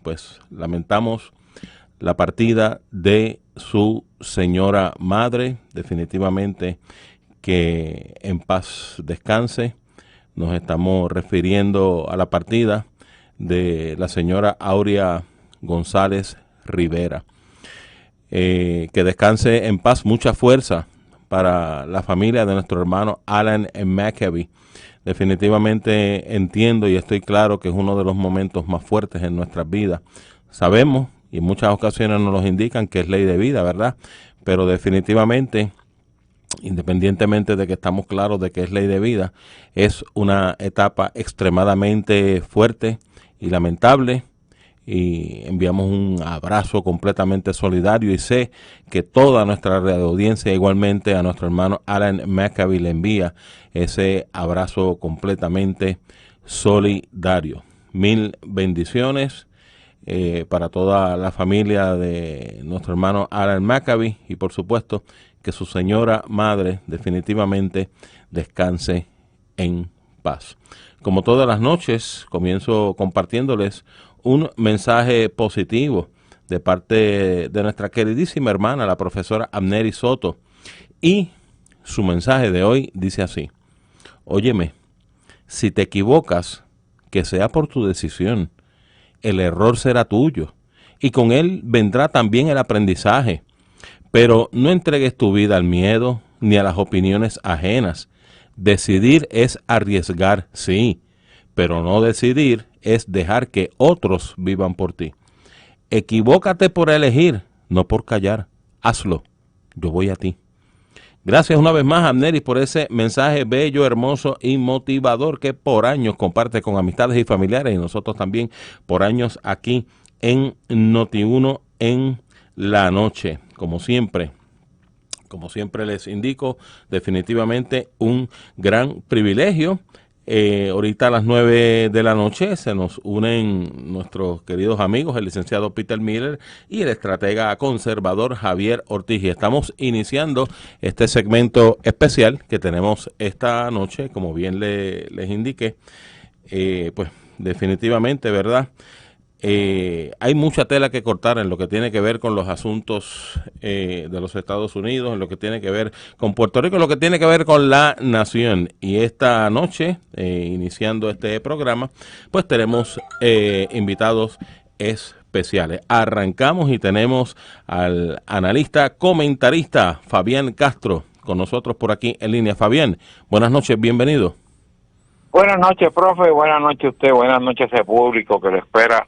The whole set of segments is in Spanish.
pues lamentamos la partida de su señora madre. Definitivamente que en paz descanse. Nos estamos refiriendo a la partida de la señora Aurea González Rivera. Que descanse en paz, mucha fuerza para la familia de nuestro hermano Alan McAbee. Definitivamente entiendo y estoy claro que es uno de los momentos más fuertes en nuestras vidas. Sabemos, y en muchas ocasiones nos los indican, que es ley de vida, ¿verdad? Pero definitivamente, independientemente de que estamos claros de que es ley de vida, es una etapa extremadamente fuerte y lamentable. Y enviamos un abrazo completamente solidario, y sé que toda nuestra audiencia, igualmente a nuestro hermano Alan McAbee, le envía ese abrazo completamente solidario. Mil bendiciones para toda la familia de nuestro hermano Alan McAbee, y por supuesto que su señora madre definitivamente descanse en paz. Como todas las noches, comienzo compartiéndoles un mensaje positivo de parte de nuestra queridísima hermana, la profesora Amneris Soto. Y su mensaje de hoy dice así: óyeme, si te equivocas, que sea por tu decisión. El error será tuyo, y con él vendrá también el aprendizaje. Pero no entregues tu vida al miedo ni a las opiniones ajenas. Decidir es arriesgar, sí, pero no decidir es dejar que otros vivan por ti. Equivócate por elegir, no por callar. Hazlo, yo voy a ti. Gracias una vez más, Amneris, por ese mensaje bello, hermoso y motivador que por años comparte con amistades y familiares, y nosotros también por años aquí en Noti1 en la noche. Como siempre les indico, definitivamente un gran privilegio. Ahorita a las 9 de la noche se nos unen nuestros queridos amigos, el licenciado Peter Miller y el estratega conservador Javier Ortiz. Y estamos iniciando este segmento especial que tenemos esta noche, como bien les indiqué. Pues definitivamente, ¿verdad? Hay mucha tela que cortar en lo que tiene que ver con los asuntos de los Estados Unidos, en lo que tiene que ver con Puerto Rico, en lo que tiene que ver con la nación. Y esta noche, iniciando este programa, pues tenemos invitados especiales. Arrancamos y tenemos al analista, comentarista Fabián Castro con nosotros por aquí en línea. Fabián, buenas noches, bienvenido. Buenas noches, profe, buenas noches a usted, buenas noches a ese público que lo espera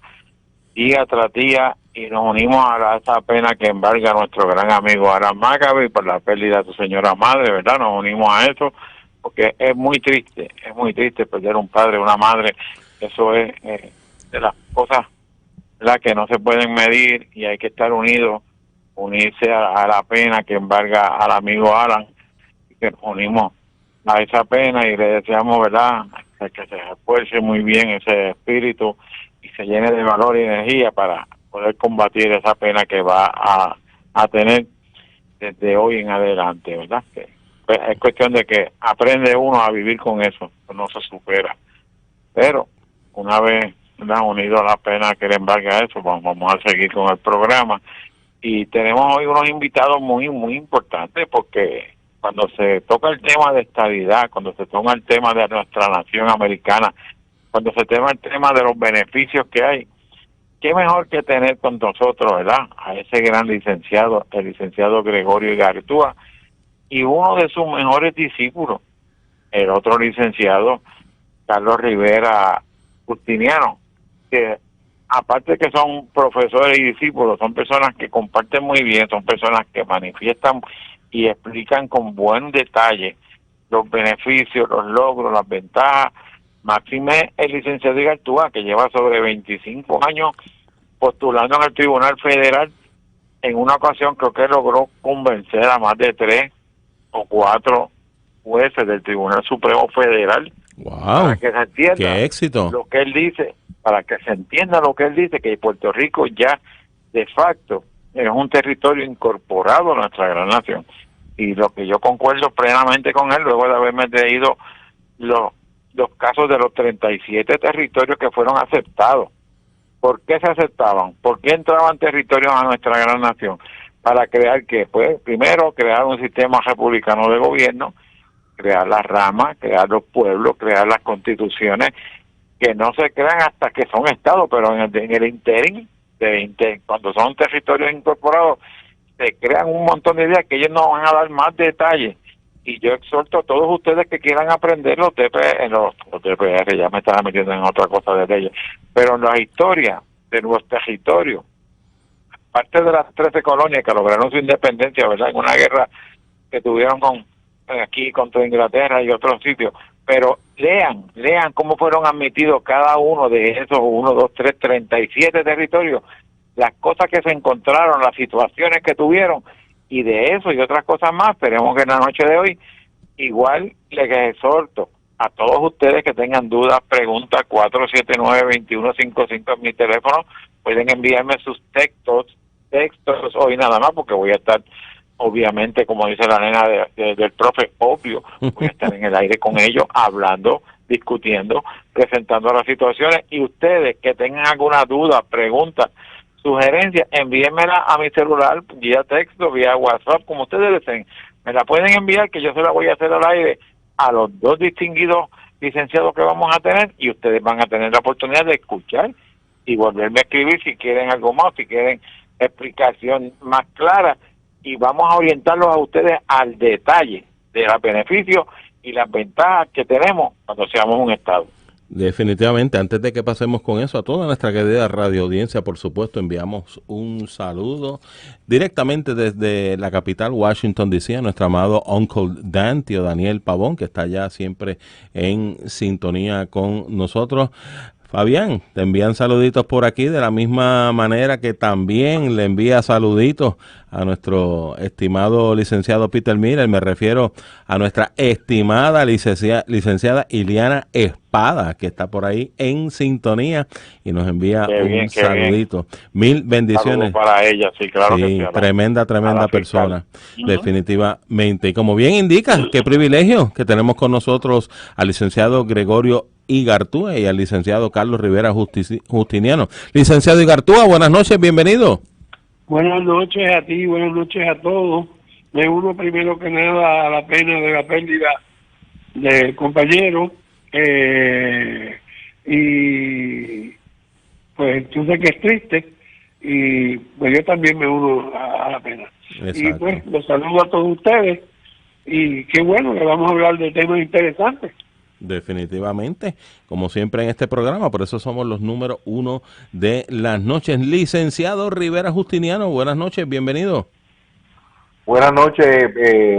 día tras día, y nos unimos a esa pena que embarga a nuestro gran amigo Alan McAbee por la pérdida de su señora madre, ¿verdad? Nos unimos a eso porque es muy triste perder un padre, una madre. Eso es de las cosas, ¿verdad?, que no se pueden medir, y hay que estar unidos, unirse a la pena que embarga al amigo Alan, y que nos unimos a esa pena, y le deseamos, ¿verdad?, que se esfuerce muy bien ese espíritu y se llene de valor y energía para poder combatir esa pena que va a tener desde hoy en adelante, ¿verdad? Que pues, es cuestión de que aprende uno a vivir con eso, no se supera. Pero una vez, ¿verdad?, unido a la pena que le embarga eso, vamos a seguir con el programa. Y tenemos hoy unos invitados muy importantes, porque cuando se toca el tema de estabilidad, cuando se toca el tema de nuestra nación americana, cuando se toca el tema de los beneficios que hay, qué mejor que tener con nosotros, ¿verdad?, a ese gran licenciado, el licenciado Gregorio Igartua, y uno de sus mejores discípulos, el otro licenciado Carlos Rivera Justiniano, que aparte que son profesores y discípulos, son personas que comparten muy bien, son personas que manifiestan y explican con buen detalle los beneficios, los logros, las ventajas. Máxime el licenciado Igartua, que lleva sobre 25 años postulando en el Tribunal Federal. En una ocasión creo que logró convencer a más de 3 o 4 jueces del Tribunal Supremo Federal. Wow, para que se entienda qué éxito. lo que él dice, para que se entienda lo que él dice, que Puerto Rico ya de facto es un territorio incorporado a nuestra gran nación. Y lo que yo concuerdo plenamente con él, luego de haberme leído los casos de los 37 territorios que fueron aceptados ¿Por qué se aceptaban? ¿Por qué entraban territorios a nuestra gran nación? Para crear que, pues, primero, crear un sistema republicano de gobierno, crear las ramas, crear los pueblos, crear las constituciones, que no se crean hasta que son estados, pero en el interín, cuando son territorios incorporados, se crean un montón de ideas que ellos nos van a dar más detalles. Y yo exhorto a todos ustedes que quieran aprender los DPR, ya me estaba metiendo en otra cosa de leyes, pero en las historias de los territorios, parte de las 13 colonias que lograron su independencia, ¿verdad? En una guerra que tuvieron aquí contra Inglaterra y otros sitios, pero lean cómo fueron admitidos cada uno de esos 1, 2, 3, 37 territorios, las cosas que se encontraron, las situaciones que tuvieron, y de eso y otras cosas más. Esperemos que en la noche de hoy, igual les exhorto a todos ustedes que tengan dudas, preguntas, 479-2155 en mi teléfono, pueden enviarme sus textos hoy nada más, porque voy a estar, obviamente, como dice la nena del profe, obvio, voy a estar en el aire con ellos, hablando, discutiendo, presentando las situaciones, y ustedes que tengan alguna duda, pregunta, sugerencia, envíenmela a mi celular, vía texto, vía WhatsApp, como ustedes deseen. Me la pueden enviar, que yo se la voy a hacer al aire a los dos distinguidos licenciados que vamos a tener, y ustedes van a tener la oportunidad de escuchar y volverme a escribir si quieren algo más, si quieren explicación más clara, y vamos a orientarlos a ustedes al detalle de los beneficios y las ventajas que tenemos cuando seamos un estado. Definitivamente, antes de que pasemos con eso, a toda nuestra querida radio audiencia, por supuesto, enviamos un saludo directamente desde la capital, Washington, D.C., a nuestro amado Uncle Dan, tío Daniel Pavón, que está ya siempre en sintonía con nosotros. Fabián, te envían saluditos por aquí de la misma manera que también le envía saluditos a nuestro estimado licenciado Peter Miller. Me refiero a nuestra estimada licenciada Iliana Espada, que está por ahí en sintonía y nos envía un saludito. Bien. 1000 bendiciones. Saludos para ella, sí, claro sí, que sí. Tremenda persona, definitivamente. Y como bien indica, qué privilegio que tenemos con nosotros al licenciado Gregorio Igartúa y al licenciado Carlos Rivera Justiniano. Licenciado Igartúa, buenas noches, bienvenido. Buenas noches a ti, buenas noches a todos. Me uno primero que nada a la pena de la pérdida del compañero, y pues yo sé que es triste, y pues yo también me uno a la pena. Exacto. Y pues los saludo a todos ustedes, y qué bueno que vamos a hablar de temas interesantes. Definitivamente, como siempre en este programa, por eso somos los número 1 de las noches. Licenciado Rivera Justiniano, buenas noches, bienvenido. Buenas noches,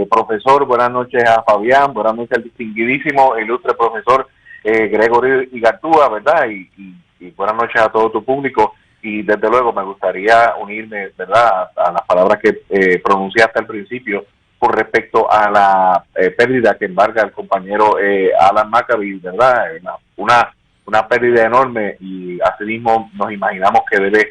profesor, buenas noches a Fabián, buenas noches al distinguidísimo, ilustre profesor Gregorio Igartúa, ¿verdad? Y buenas noches a todo tu público, y desde luego me gustaría unirme, ¿verdad?, a las palabras que pronunciaste al principio, por respecto a la pérdida que embarga el compañero Alan Maccabi, ¿verdad? Una pérdida enorme, y asimismo nos imaginamos que debe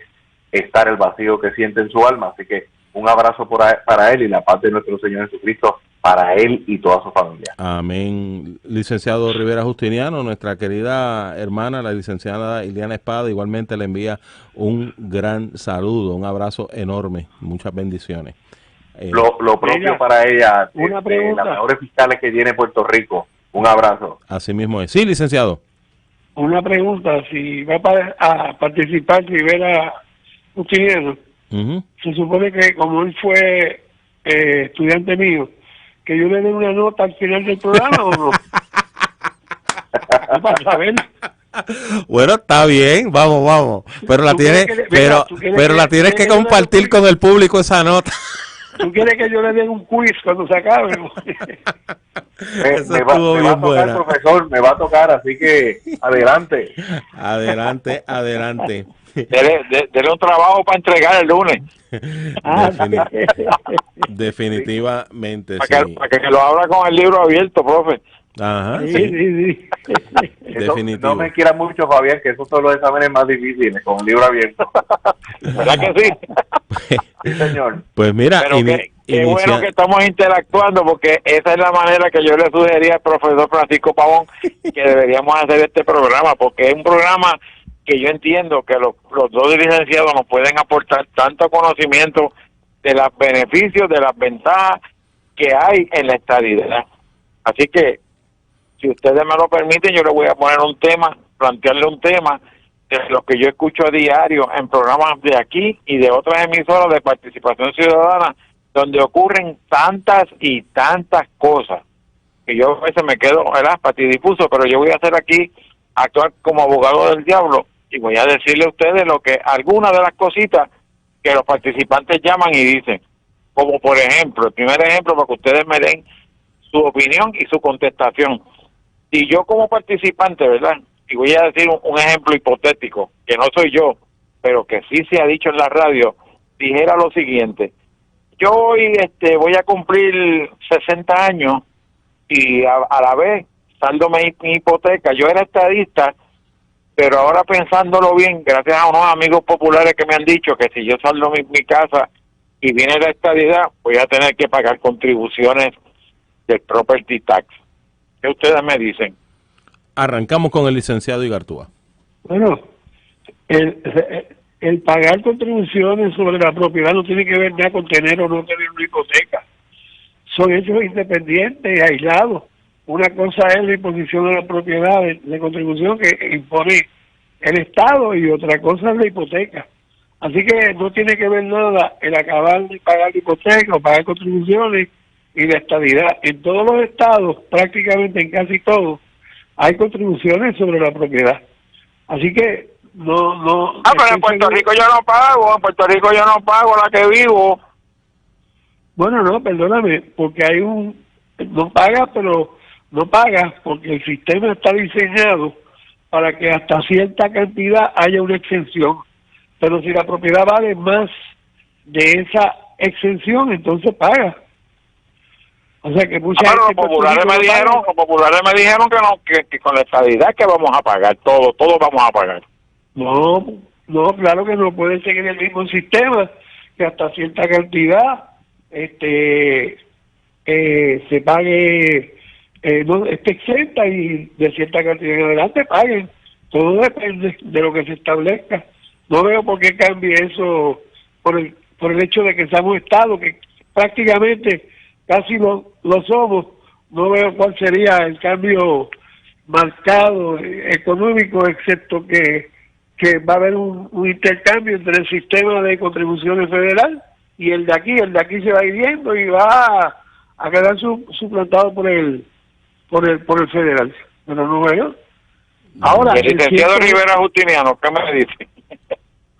estar el vacío que siente en su alma. Así que un abrazo para él, y la paz de nuestro Señor Jesucristo para él y toda su familia. Amén. Licenciado Rivera Justiniano, nuestra querida hermana, la licenciada Iliana Espada, igualmente le envía un gran saludo, un abrazo enorme, muchas bendiciones. Lo propio para ella, una pregunta. Las mejores fiscales que tiene Puerto Rico. Un abrazo. Así mismo es. Sí, licenciado. Una pregunta, si va a participar Rivera Justiniano, se supone que como él fue estudiante mío, que yo le dé una nota al final del programa o no. Para saber. Bueno, está bien, vamos. Pero la tienes, pero la tienes que compartir con el público esa nota. ¿Tú quieres que yo le dé un quiz cuando se acabe? me va a tocar, profesor, me va a tocar, así que adelante. Adelante. Dele un trabajo para entregar el lunes. Definitivamente, para que lo abra con el libro abierto, profe. Ajá, sí. Definitivo. No me quiera mucho, Fabián, que esos son los exámenes más difíciles, con el libro abierto. ¿Verdad que sí? Sí, señor. Pues mira, qué bueno que estamos interactuando, porque esa es la manera que yo le sugería al profesor Francisco Pavón que deberíamos hacer este programa, porque es un programa que yo entiendo que los dos licenciados nos pueden aportar tanto conocimiento de los beneficios, de las ventajas que hay en la estadidad. Así que, si ustedes me lo permiten, yo le voy a poner un tema, plantearle un tema de lo que yo escucho a diario en programas de aquí y de otras emisoras de participación ciudadana, donde ocurren tantas y tantas cosas que yo a veces me quedo patidifuso, pero yo voy a hacer aquí, actuar como abogado del diablo, y voy a decirle a ustedes algunas de las cositas que los participantes llaman y dicen, como por ejemplo, el primer ejemplo para que ustedes me den su opinión y su contestación. Si yo como participante, ¿verdad? Y voy a decir un ejemplo hipotético, que no soy yo, pero que sí se ha dicho en la radio, dijera lo siguiente: yo hoy voy a cumplir 60 años y a la vez saldo mi hipoteca. Yo era estadista, pero ahora pensándolo bien, gracias a unos amigos populares que me han dicho que si yo saldo mi casa y viene la estadidad, voy a tener que pagar contribuciones del property tax. ¿Qué ustedes me dicen? Arrancamos con el licenciado Igartúa. Bueno, el pagar contribuciones sobre la propiedad no tiene que ver nada con tener o no tener una hipoteca. Son hechos independientes y aislados. Una cosa es la imposición de la propiedad de contribución que impone el Estado, y otra cosa es la hipoteca. Así que no tiene que ver nada el acabar de pagar hipoteca o pagar contribuciones y la estabilidad. En todos los estados, prácticamente en casi todos, hay contribuciones sobre la propiedad. Así que no. Pero en Puerto Rico yo no pago la que vivo. Bueno, no, perdóname, porque hay no pagas, pero no pagas porque el sistema está diseñado para que hasta cierta cantidad haya una exención. Pero si la propiedad vale más de esa exención, entonces paga. O sea que mucha gente... Los populares me dijeron que con la estabilidad que vamos a pagar, todo vamos a pagar. No, claro que no puede seguir el mismo sistema, que hasta cierta cantidad se pague, no esté exenta, y de cierta cantidad en adelante paguen. Todo depende de lo que se establezca. No veo por qué cambie eso por el hecho de que seamos Estado, que prácticamente casi lo somos. No veo cuál sería el cambio marcado económico, excepto que va a haber un intercambio entre el sistema de contribuciones federal y el de aquí. El de aquí se va a ir viendo y va a quedar suplantado por el federal. Pero no veo. Ahora, el licenciado Rivera Justiniano, ¿qué me dice?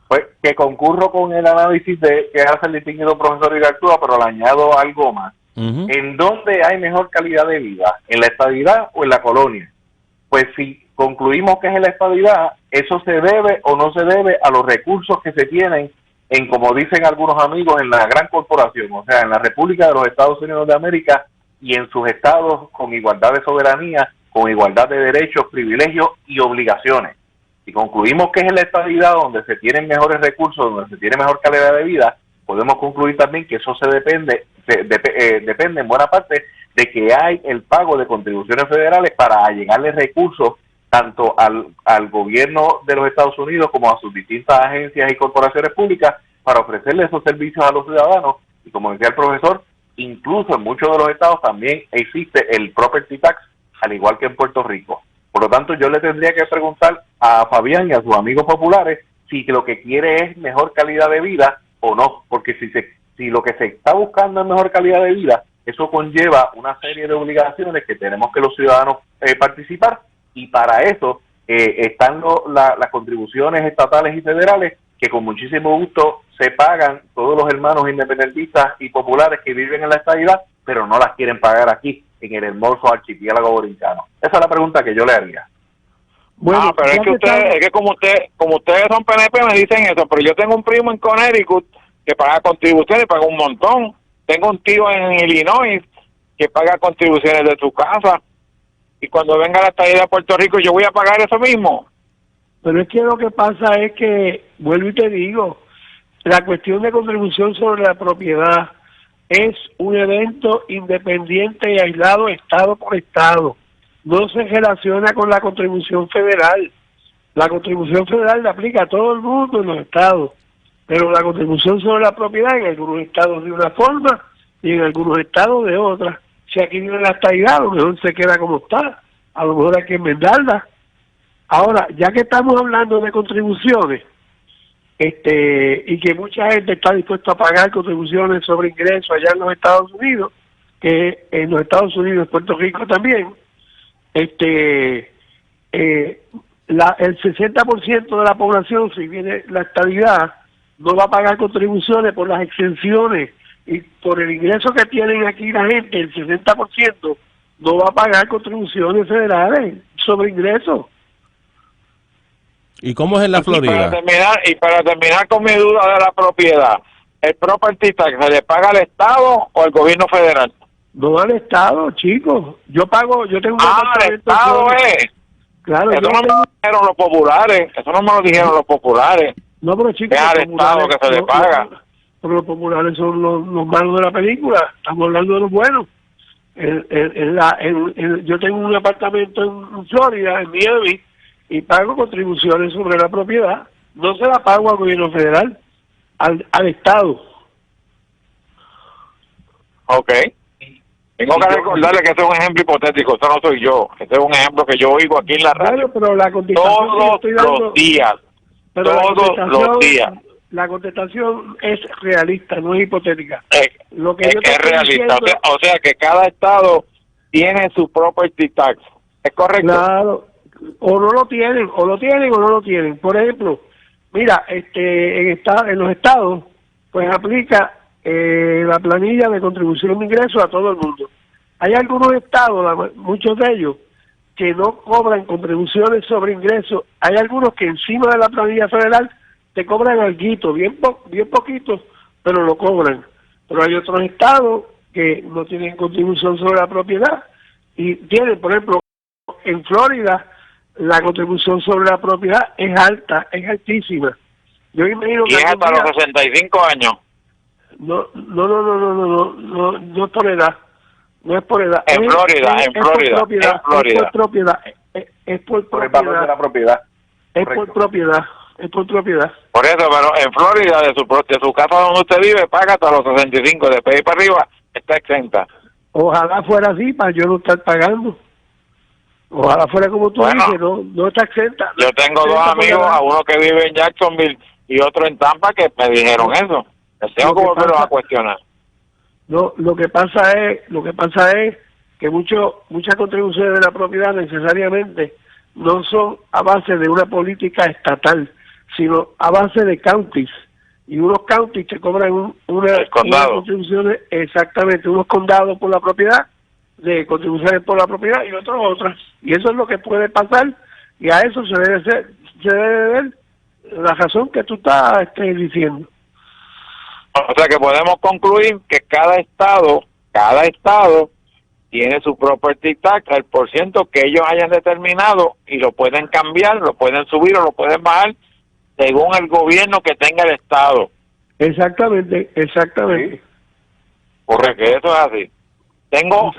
Pues que concurro con el análisis que hace el distinguido profesor Igartúa, pero le añado algo más. ¿En dónde hay mejor calidad de vida? ¿En la estadidad o en la colonia? Pues si concluimos que es en la estadidad, eso se debe o no se debe a los recursos que se tienen en, como dicen algunos amigos, en la gran corporación, o sea, en la República de los Estados Unidos de América y en sus estados con igualdad de soberanía, con igualdad de derechos, privilegios y obligaciones. Si concluimos que es en la estadidad donde se tienen mejores recursos, donde se tiene mejor calidad de vida, podemos concluir también que eso depende en buena parte de que hay el pago de contribuciones federales para allegarle recursos tanto al gobierno de los Estados Unidos como a sus distintas agencias y corporaciones públicas para ofrecerle esos servicios a los ciudadanos. Y como decía el profesor, incluso en muchos de los estados también existe el property tax, al igual que en Puerto Rico. Por lo tanto, yo le tendría que preguntar a Fabián y a sus amigos populares si lo que quiere es mejor calidad de vida o no, porque si lo que se está buscando es mejor calidad de vida, eso conlleva una serie de obligaciones que tenemos que los ciudadanos participar, y para eso están las contribuciones estatales y federales que con muchísimo gusto se pagan todos los hermanos independentistas y populares que viven en la estadidad, pero no las quieren pagar aquí en el hermoso archipiélago borincano. Esa es la pregunta que yo le haría. Bueno, pero es que como ustedes son PNP me dicen eso, pero yo tengo un primo en Connecticut que paga contribuciones y paga un montón. Tengo un tío en Illinois que paga contribuciones de su casa, y cuando venga la estadía de Puerto Rico yo voy a pagar eso mismo. Pero es que lo que pasa es que, vuelvo y te digo, la cuestión de contribución sobre la propiedad es un evento independiente y aislado estado por estado. No se relaciona con la contribución federal. La contribución federal la aplica a todo el mundo en los estados, pero la contribución sobre la propiedad en algunos estados de una forma y en algunos estados de otra. Si aquí viene la estadidad, a lo mejor se queda como está, a lo mejor hay que enmendarla. Ahora, ya que estamos hablando de contribuciones, y que mucha gente está dispuesta a pagar contribuciones sobre ingresos allá en los Estados Unidos, que en los Estados Unidos, Puerto Rico también, el 60% de la población, si viene la estadidad, no va a pagar contribuciones por las exenciones y por el ingreso que tienen aquí la gente, el 60% no va a pagar contribuciones federales sobre ingresos. ¿Y cómo es en la Florida? Y para terminar con mi duda de la propiedad, ¿el property tax se le paga al Estado o al gobierno federal? No al Estado, chicos. Yo tengo un al Estado Claro, eso no me lo dijeron los populares, No, pero chicos, es al Estado que se le paga. Pero los populares son los malos de la película, estamos hablando de los buenos. Yo tengo un apartamento en Florida, en Miami, y pago contribuciones sobre la propiedad. No se la pago al gobierno federal, al Estado. Ok. Tengo que recordarle que este es un ejemplo hipotético, eso no soy yo. Este es un ejemplo que yo oigo aquí en la radio. Pero la contestación todos los días. La contestación es realista, no es hipotética. Lo que es realista. O sea que cada estado tiene su property tax. ¿Es correcto? Claro. O no lo tienen, o lo tienen o no lo tienen. Por ejemplo, mira, en los estados, pues aplica la planilla de contribución de ingresos a todo el mundo. Hay algunos estados, muchos de ellos, que no cobran contribuciones sobre ingresos. Hay algunos que encima de la planilla federal te cobran alguito, bien poquito, pero lo cobran. Pero hay otros estados que no tienen contribución sobre la propiedad y tienen, por ejemplo, en Florida, la contribución sobre la propiedad es altísima. Yo imagino que... ¿Y es hasta los 65 años? No es por edad. No es por edad. En Florida. Es por propiedad. Es por el valor de la propiedad. Es por propiedad. Por eso, pero en Florida, de su casa donde usted vive, paga hasta los 65. De ahí para arriba, está exenta. Ojalá fuera así para yo no estar pagando. Ojalá fuera como tú dices, no está exenta. Yo tengo dos amigos, a uno que vive en Jacksonville y otro en Tampa, que me dijeron eso. Les tengo que volverlo a cuestionar. No, lo que pasa es que muchas contribuciones de la propiedad necesariamente no son a base de una política estatal, sino a base de counties. Y unos counties te cobran unas contribuciones, exactamente, unos condados por la propiedad, de contribuciones por la propiedad y otras. Y eso es lo que puede pasar, y a eso se debe ver la razón que tú estás diciendo. O sea que podemos concluir que cada estado tiene su property tax, el % que ellos hayan determinado, y lo pueden cambiar, lo pueden subir o lo pueden bajar según el gobierno que tenga el estado. Exactamente. ¿Sí? Correcto, eso es así. Tengo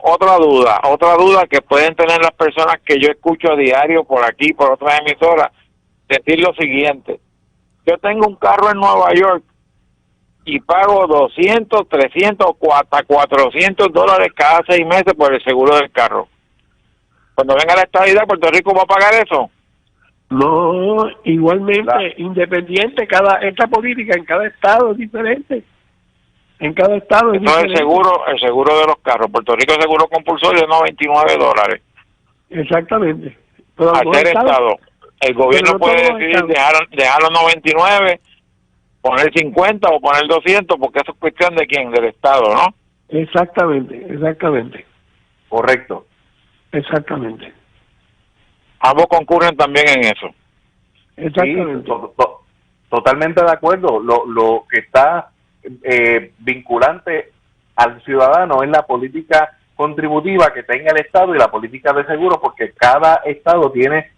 otra duda que pueden tener las personas que yo escucho a diario por aquí, por otras emisoras, decir lo siguiente: yo tengo un carro en Nueva York y pago 200, 300, hasta $400 cada 6 meses por el seguro del carro. Cuando venga la estadidad, ¿Puerto Rico va a pagar eso? No, igualmente, independiente, esta política en cada estado es diferente. En cada estado es diferente. El seguro de los carros. Puerto Rico el seguro compulsorio es $99. Exactamente. Pero al ser estado, el gobierno puede decidir dejar los 99, poner 50 o poner 200, porque eso es cuestión de quién, del estado, ¿no? Exactamente. Correcto. Exactamente. Ambos concurren también en eso. Exactamente. Sí, totalmente de acuerdo. Lo que está vinculante al ciudadano es la política contributiva que tenga el Estado y la política de seguro, porque cada Estado tiene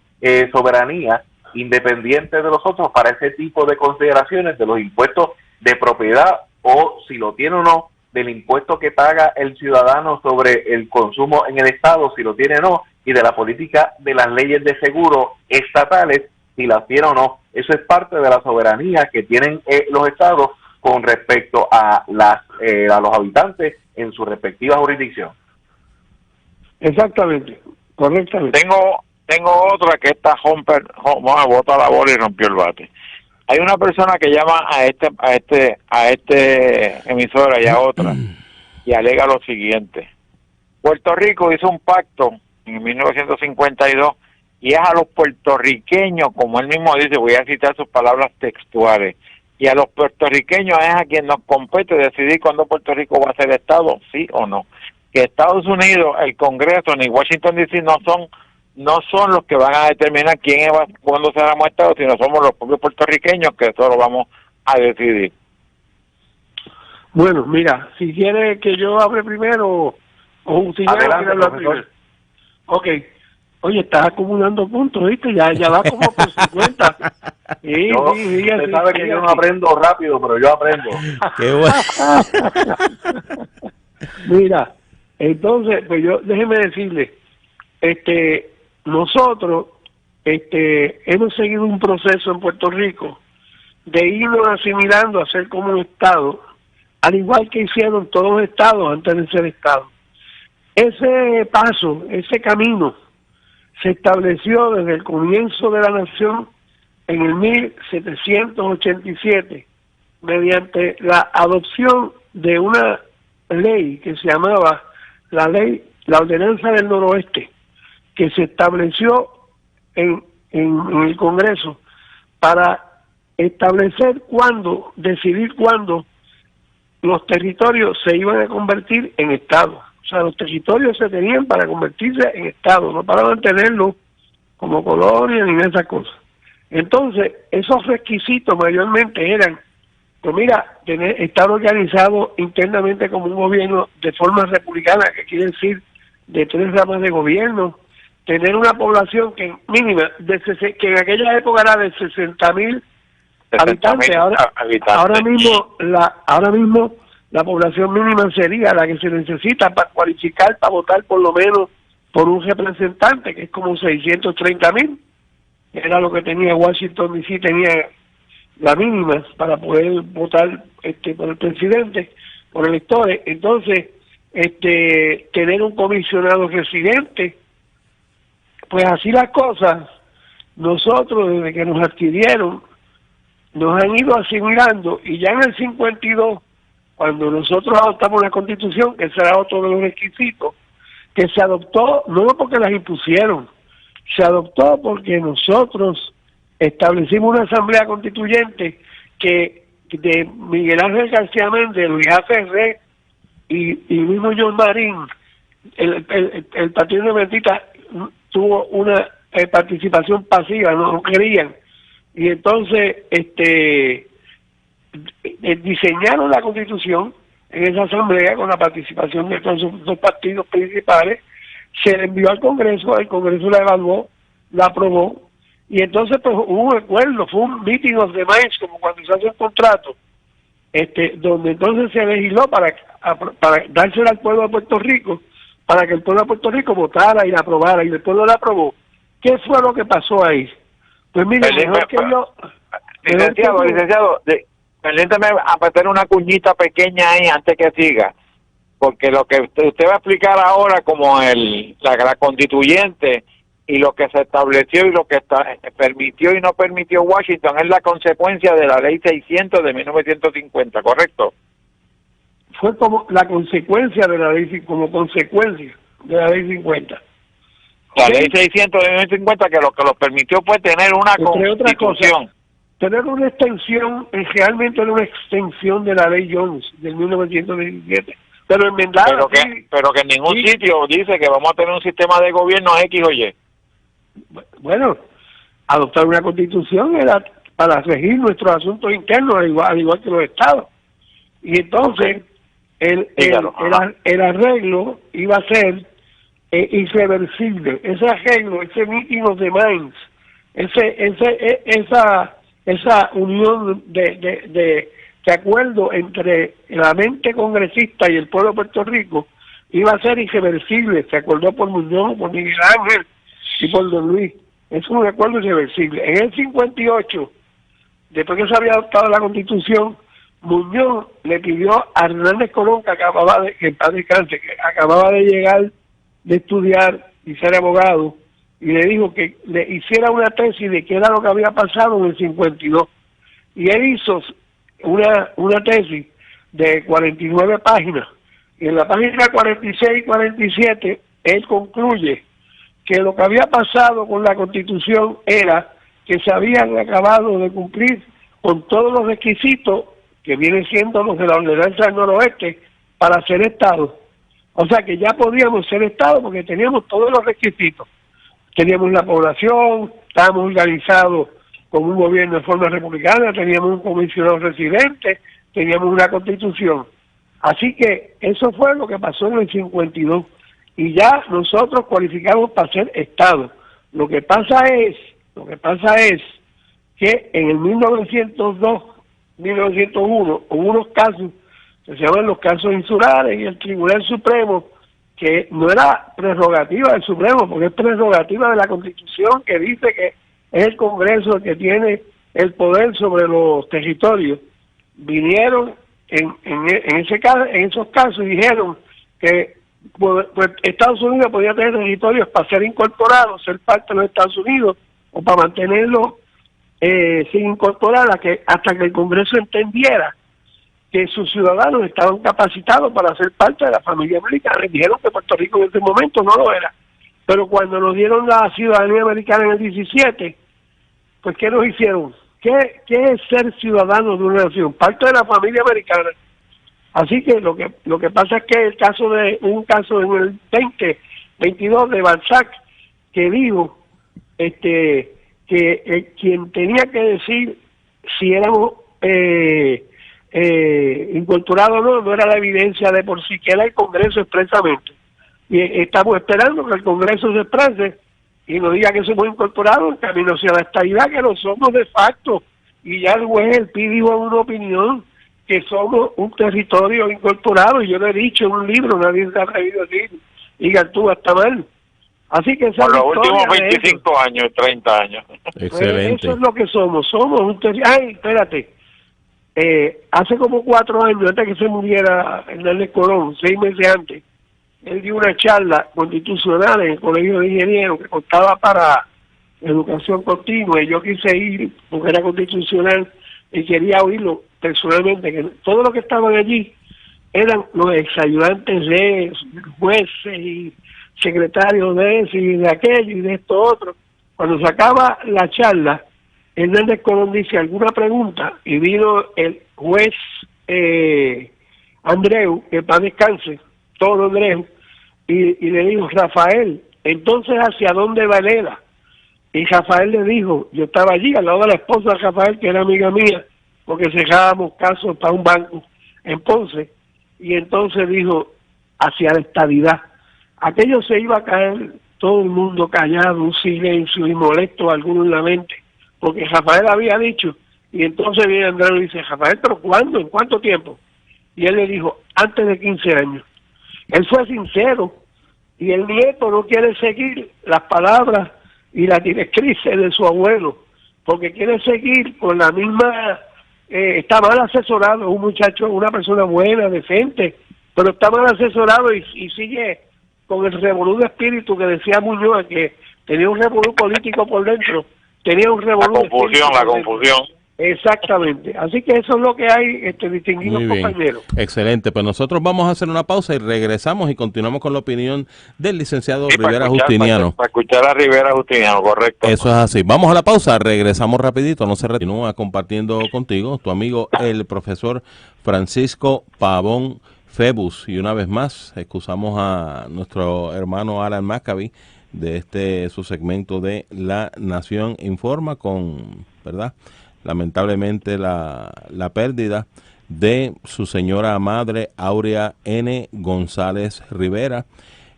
soberanía independiente de los otros para ese tipo de consideraciones de los impuestos de propiedad, o si lo tiene o no, del impuesto que paga el ciudadano sobre el consumo en el Estado, si lo tiene o no, y de la política de las leyes de seguro estatales, si las tiene o no. Eso es parte de la soberanía que tienen los estados con respecto a los habitantes en su respectiva jurisdicción. Exactamente, correctamente. Tengo otra que esta bota la bola y rompió el bate. Hay una persona que llama a este emisora y a otra y alega lo siguiente: Puerto Rico hizo un pacto en 1952 y es a los puertorriqueños, como él mismo dice, voy a citar sus palabras textuales, y a los puertorriqueños es a quien nos compete decidir cuándo Puerto Rico va a ser Estado, sí o no. Que Estados Unidos, el Congreso ni Washington DC no son los que van a determinar cuándo seremos Estado, sino somos los propios puertorriqueños que eso lo vamos a decidir. Bueno, mira, si quiere que yo hable primero o usted adelante, hablar primero. Ok. Oye, estás acumulando puntos, ¿viste? Ya va como por 50. Sí, usted sabe que yo no aprendo rápido, pero yo aprendo. Qué bueno. Mira, entonces, pues déjeme decirle, nosotros hemos seguido un proceso en Puerto Rico de irnos asimilando a ser como un Estado, al igual que hicieron todos los estados antes de ser Estado. Ese paso, ese camino, se estableció desde el comienzo de la nación en el 1787 mediante la adopción de una ley que se llamaba la Ordenanza del Noroeste, que se estableció en el Congreso para decidir cuándo los territorios se iban a convertir en estados. O sea, los territorios se tenían para convertirse en estados, no para mantenerlos como colonia ni esas cosas. Entonces, esos requisitos mayormente eran, pues mira, estar organizado internamente como un gobierno de forma republicana, que quiere decir de 3 ramas de gobierno, tener una población que mínima, que en aquella época era de 60,000 habitantes. Ahora mismo la población mínima sería la que se necesita para cualificar, para votar por lo menos por un representante, que es como 630,000. Era lo que tenía Washington DC, tenía la mínima para poder votar por el presidente, por electores. Entonces, tener un comisionado residente, pues así las cosas, nosotros desde que nos adquirieron, nos han ido asimilando, y ya en el 52, cuando nosotros adoptamos la Constitución, que será otro de los requisitos, que se adoptó no porque las impusieron, se adoptó porque nosotros establecimos una asamblea constituyente que de Miguel Ángel García Méndez, Luis A. Ferré y mismo John Marín, el Partido Independentista tuvo una participación pasiva, no querían, y entonces diseñaron la Constitución en esa asamblea con la participación de todos los dos partidos principales. Se le envió al Congreso, el Congreso la evaluó, la aprobó, y entonces pues hubo un acuerdo, fue un meeting of the minds, como cuando se hace un contrato, donde entonces se legisló para dársela al pueblo de Puerto Rico, para que el pueblo de Puerto Rico votara y la aprobara, y el pueblo la aprobó. ¿Qué fue lo que pasó ahí? Pues mire, mejor que yo... Licenciado, permítame a meter una cuñita pequeña ahí antes que siga, porque lo que usted va a explicar ahora como la constituyente y lo que se estableció y lo que permitió y no permitió Washington es la consecuencia de la ley 600 de 1950, ¿correcto? Fue como la consecuencia de la ley, como consecuencia de la ley 50. La ley 600 de 1950 que lo que los permitió fue tener una constitución. Tener una extensión, realmente era una extensión de la ley Jones del 1917, pero enmendada. Pero que en ningún sitio dice que vamos a tener un sistema de gobierno X o Y. Bueno, adoptar una constitución era para regir nuestros asuntos internos, al igual que los estados. Y entonces, el arreglo iba a ser irreversible. Ese arreglo, ese meeting of the minds, esa unión de acuerdo entre la mente congresista y el pueblo de Puerto Rico iba a ser irreversible. Se acordó por Muñoz, por Miguel Ángel y por Don Luis. Es un acuerdo irreversible. En el 58, después que se había adoptado la Constitución, Muñoz le pidió a Hernández Colón, que acababa de llegar de estudiar y ser abogado, y le dijo que le hiciera una tesis de qué era lo que había pasado en el 52. Y él hizo una tesis de 49 páginas. Y en la página 46 y 47, él concluye que lo que había pasado con la Constitución era que se habían acabado de cumplir con todos los requisitos que vienen siendo los de la Ordenanza del Noroeste para ser Estado. O sea que ya podíamos ser Estado porque teníamos todos los requisitos. Teníamos la población, estábamos organizados con un gobierno de forma republicana, teníamos un comisionado residente, teníamos una Constitución. Así que eso fue lo que pasó en el 52. Y ya nosotros cualificamos para ser Estado. Lo que pasa es que en el 1902, 1901, hubo unos casos que se llaman los casos insulares, y el Tribunal Supremo, que no era prerrogativa del Supremo, porque es prerrogativa de la Constitución, que dice que es el Congreso el que tiene el poder sobre los territorios. Vinieron en esos casos y dijeron que pues Estados Unidos podía tener territorios para ser incorporados, ser parte de los Estados Unidos, o para mantenerlo sin incorporar hasta que el Congreso entendiera que sus ciudadanos estaban capacitados para ser parte de la familia americana. Y dijeron que Puerto Rico en ese momento no lo era. Pero cuando nos dieron la ciudadanía americana en el 17, pues ¿qué nos hicieron? ¿Qué es ser ciudadano de una nación? Parte de la familia americana. Así que lo que pasa es que un caso en el 2022 de Balzac, que dijo que quien tenía que decir si éramos incorporados o no era la evidencia de por sí, que era el Congreso expresamente. Y estamos esperando que el Congreso se exprese y nos diga que somos incorporados en camino hacia la estabilidad, que lo somos de facto. Y ya el juez, el PIB, dijo una opinión que somos un territorio incorporado, y yo lo he dicho en un libro, nadie se ha atrevido a decir, y Gartúa está mal. Así que por los últimos 25 años, 30 años. Excelente. Eso es lo que somos un territorio. Ay, espérate, hace como 4 años, antes que se muriera Hernández Colón, 6 meses antes, él dio una charla constitucional en el Colegio de Ingenieros que contaba para educación continua, y yo quise ir porque era constitucional y quería oírlo personalmente, que todo lo que estaban allí eran los exayudantes de jueces y secretarios de eso y de aquello y de esto otro. Cuando se acaba la charla, Hernández Colón dice alguna pregunta, y vino el juez Andreu, que para descanse, todo Andreu, y le dijo: Rafael, entonces ¿hacia dónde va Lela? Y Rafael le dijo, yo estaba allí al lado de la esposa de Rafael, que era amiga mía, porque cerrábamos casos para un banco en Ponce, y entonces dijo: hacia la estabilidad. Aquello se iba a caer, todo el mundo callado, un silencio y molesto alguno en la mente, porque Rafael había dicho, y entonces viene Andrés y dice: Rafael, ¿pero cuándo? ¿En cuánto tiempo? Y él le dijo: antes de 15 años. Él fue sincero, y el nieto no quiere seguir las palabras y las directrices de su abuelo, porque quiere seguir con la misma, está mal asesorado, un muchacho, una persona buena, decente, pero está mal asesorado y sigue con el revolú de espíritu que decía Muñoz, que tenía un revolú político por dentro, tenía un revolú de confusión, la confusión. Exactamente, así que eso es lo que hay, distinguidos compañeros. Excelente, pues nosotros vamos a hacer una pausa y regresamos y continuamos con la opinión del licenciado Rivera Justiniano. Para escuchar a Rivera Justiniano, correcto. Eso es así. Vamos a la pausa, regresamos rapidito, no se continúa compartiendo contigo, tu amigo el profesor Francisco Pavón Febus. Y una vez más, excusamos a nuestro hermano Alan Maccabi de su segmento de La Nación Informa con, ¿verdad?, lamentablemente la pérdida de su señora madre Aurea N. González Rivera.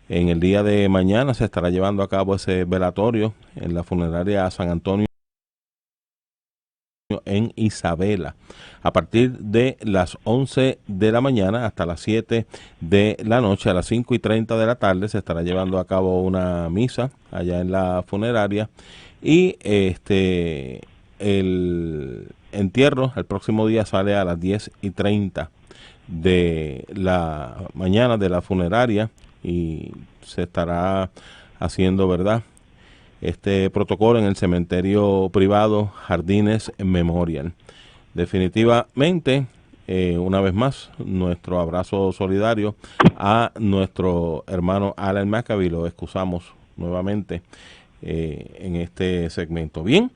En el día de mañana se estará llevando a cabo ese velatorio en la funeraria San Antonio edificio en Isabela. A partir de las 11 de la mañana hasta las 7 de la noche, a las 5:30 de la tarde, se estará llevando a cabo una misa allá en la funeraria, y el entierro el próximo día sale a las 10:30 de la mañana de la funeraria, y se estará haciendo, ¿verdad?, este protocolo en el cementerio privado Jardines Memorial. Definitivamente, una vez más, nuestro abrazo solidario a nuestro hermano Alan McAbee. Lo excusamos nuevamente en este segmento. Bien,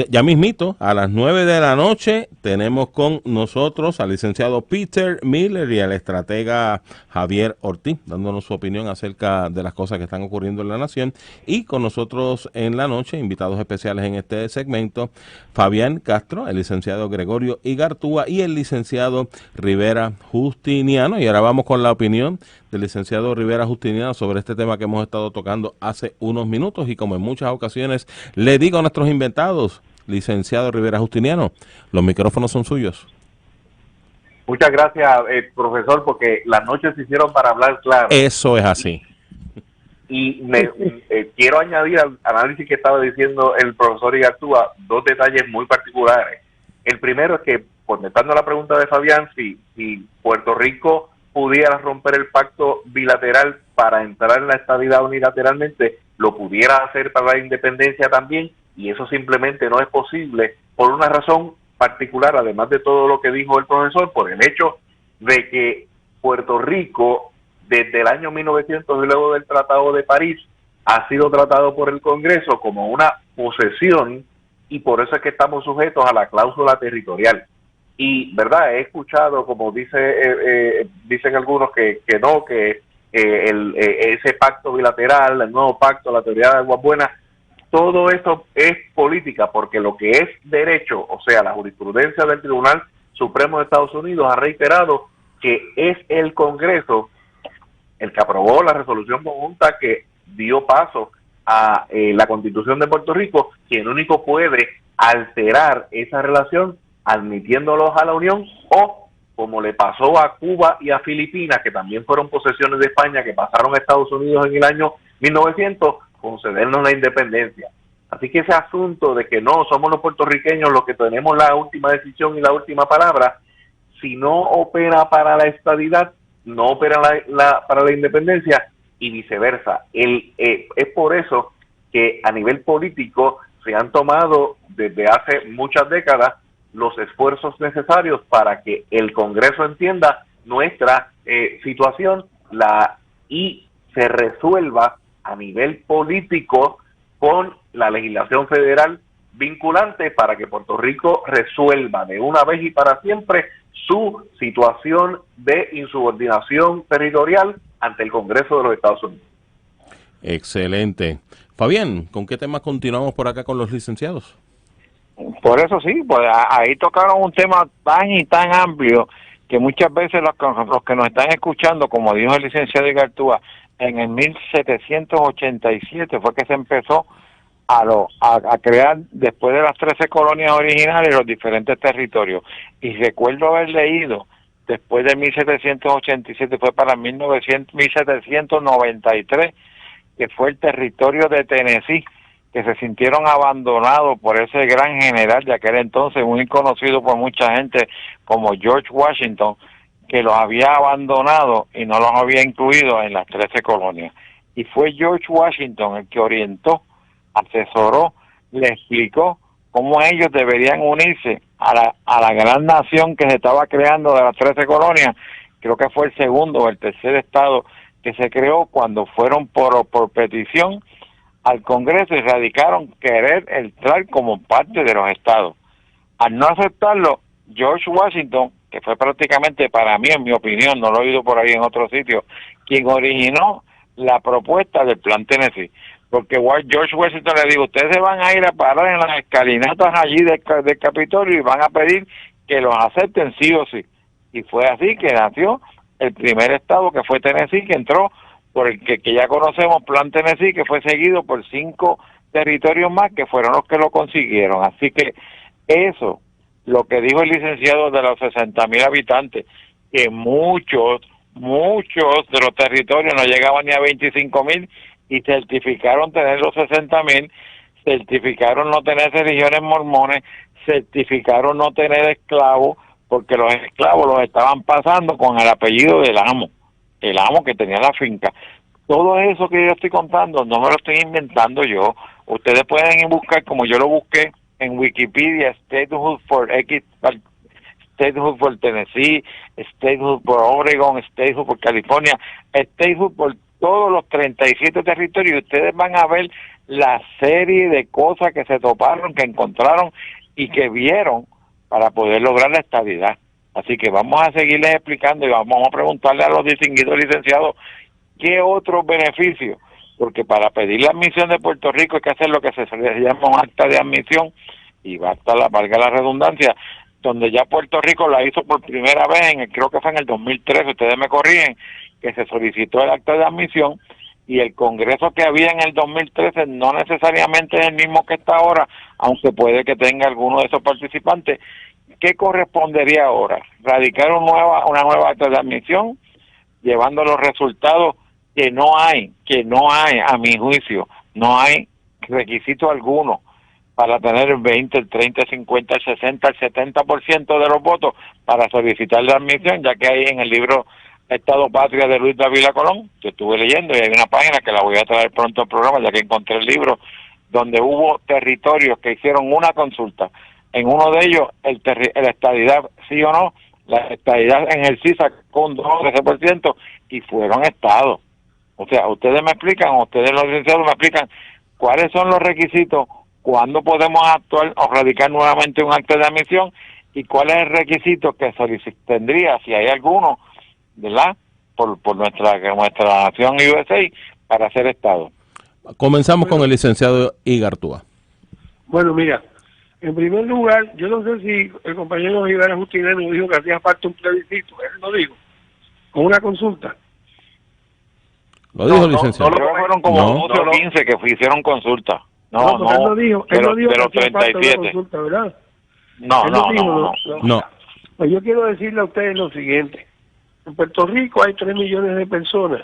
ya mismito, a las 9 de la noche, tenemos con nosotros al licenciado Peter Miller y al estratega Javier Ortiz, dándonos su opinión acerca de las cosas que están ocurriendo en la nación. Y con nosotros en la noche, invitados especiales en este segmento, Fabián Castro, el licenciado Gregorio Igartúa y el licenciado Rivera Justiniano. Y ahora vamos con la opinión del licenciado Rivera Justiniano sobre este tema que hemos estado tocando hace unos minutos. Y como en muchas ocasiones le digo a nuestros inventados, licenciado Rivera Justiniano, los micrófonos son suyos. Muchas gracias, profesor, porque las noches se hicieron para hablar claro. Eso es así. Y quiero añadir al análisis que estaba diciendo el profesor Igartúa dos detalles muy particulares. El primero es que, contestando a la pregunta de Fabián, si Puerto Rico pudiera romper el pacto bilateral para entrar en la estadidad unilateralmente, lo pudiera hacer para la independencia también, y eso simplemente no es posible por una razón particular, además de todo lo que dijo el profesor, por el hecho de que Puerto Rico, desde el año 1900 y luego del Tratado de París, ha sido tratado por el Congreso como una posesión, y por eso es que estamos sujetos a la cláusula territorial. Y, ¿verdad? He escuchado, como dicen algunos, que no, que ese pacto bilateral, el nuevo pacto, la teoría de Aguas Buenas, todo esto es política, porque lo que es derecho, o sea, la jurisprudencia del Tribunal Supremo de Estados Unidos ha reiterado que es el Congreso el que aprobó la resolución conjunta que dio paso a la Constitución de Puerto Rico, quien único puede alterar esa relación admitiéndolos a la Unión, o como le pasó a Cuba y a Filipinas, que también fueron posesiones de España, que pasaron a Estados Unidos en el año 1900, concedernos la independencia. Así que ese asunto de que no somos los puertorriqueños los que tenemos la última decisión y la última palabra, si no opera para la estadidad, no opera para la independencia, y viceversa. Es por eso que a nivel político se han tomado desde hace muchas décadas los esfuerzos necesarios para que el Congreso entienda nuestra situación y se resuelva a nivel político con la legislación federal vinculante, para que Puerto Rico resuelva de una vez y para siempre su situación de insubordinación territorial ante el Congreso de los Estados Unidos. Excelente. Fabián, ¿con qué temas continuamos por acá con los licenciados? Por eso sí, pues ahí tocaron un tema tan y tan amplio que muchas veces los que nos están escuchando, como dijo el licenciado Igartúa, en el 1787 fue que se empezó a crear, después de las 13 colonias originales, los diferentes territorios. Y recuerdo haber leído, después de 1787, fue para 1793, que fue el territorio de Tennessee, que se sintieron abandonados por ese gran general de aquel entonces, muy conocido por mucha gente como George Washington, que los había abandonado y no los había incluido en las 13 colonias. Y fue George Washington el que orientó, asesoró, le explicó cómo ellos deberían unirse a la gran nación que se estaba creando de las 13 colonias. Creo que fue el segundo o el tercer estado que se creó cuando fueron por petición al Congreso y radicaron querer entrar como parte de los estados. Al no aceptarlo, George Washington, que fue prácticamente, para mí, en mi opinión, no lo he oído por ahí en otro sitio, quien originó la propuesta del Plan Tennessee. Porque George Washington le dijo, ustedes se van a ir a parar en las escalinatas allí del Capitolio y van a pedir que los acepten sí o sí. Y fue así que nació el primer estado, que fue Tennessee, que entró por el que ya conocemos, Plan Tennessee, que fue seguido por 5 territorios más que fueron los que lo consiguieron. Así que eso lo que dijo el licenciado de los 60,000 habitantes, que muchos de los territorios no llegaban ni a 25,000 y certificaron tener los 60,000, certificaron no tener religiones mormones, certificaron no tener esclavos, porque los esclavos los estaban pasando con el apellido del amo, el amo que tenía la finca. Todo eso que yo estoy contando no me lo estoy inventando yo. Ustedes pueden ir a buscar, como yo lo busqué en Wikipedia, Statehood for Tennessee, Statehood por Oregon, Statehood por California, Statehood por todos los 37 territorios, y ustedes van a ver la serie de cosas que se toparon, que encontraron y que vieron para poder lograr la estabilidad. Así que vamos a seguirles explicando y vamos a preguntarle a los distinguidos licenciados qué otros beneficios, porque para pedir la admisión de Puerto Rico hay que hacer lo que se llama un acta de admisión, y valga la redundancia, donde ya Puerto Rico la hizo por primera vez, creo que fue en el 2013, ustedes me corrigen, que se solicitó el acta de admisión, y el Congreso que había en el 2013 no necesariamente es el mismo que está ahora, aunque puede que tenga alguno de esos participantes. ¿Qué correspondería ahora? Radicar una nueva acta de admisión, llevando los resultados que no hay, a mi juicio, no hay requisito alguno para tener el 20, el 30, el 50, el 60, el 70% de los votos para solicitar la admisión, ya que hay en el libro Estado Patria de Luis Dávila Colón, que estuve leyendo, y hay una página que la voy a traer pronto al programa, ya que encontré el libro, donde hubo territorios que hicieron una consulta. En uno de ellos, la estadidad, sí o no, la estadidad en el sí sacó un 12% y fueron estados. O sea, ustedes me explican, ustedes los licenciados me explican cuáles son los requisitos, cuándo podemos actuar o radicar nuevamente un acto de admisión, y cuál es el requisito que tendría, si hay alguno, ¿verdad?, por nuestra nación USA para ser Estado. Comenzamos con el licenciado Igartúa. Bueno, mira, en primer lugar, yo no sé si el compañero Rivera Justineno dijo que hacía falta un plebiscito, él lo dijo, con una consulta. ¿Lo dijo, licenciado? No, fueron como 12 o 15 que hicieron consulta. Él no dijo de los que hacía falta una consulta, ¿verdad? No. Pues yo quiero decirle a ustedes lo siguiente. En Puerto Rico hay 3 millones de personas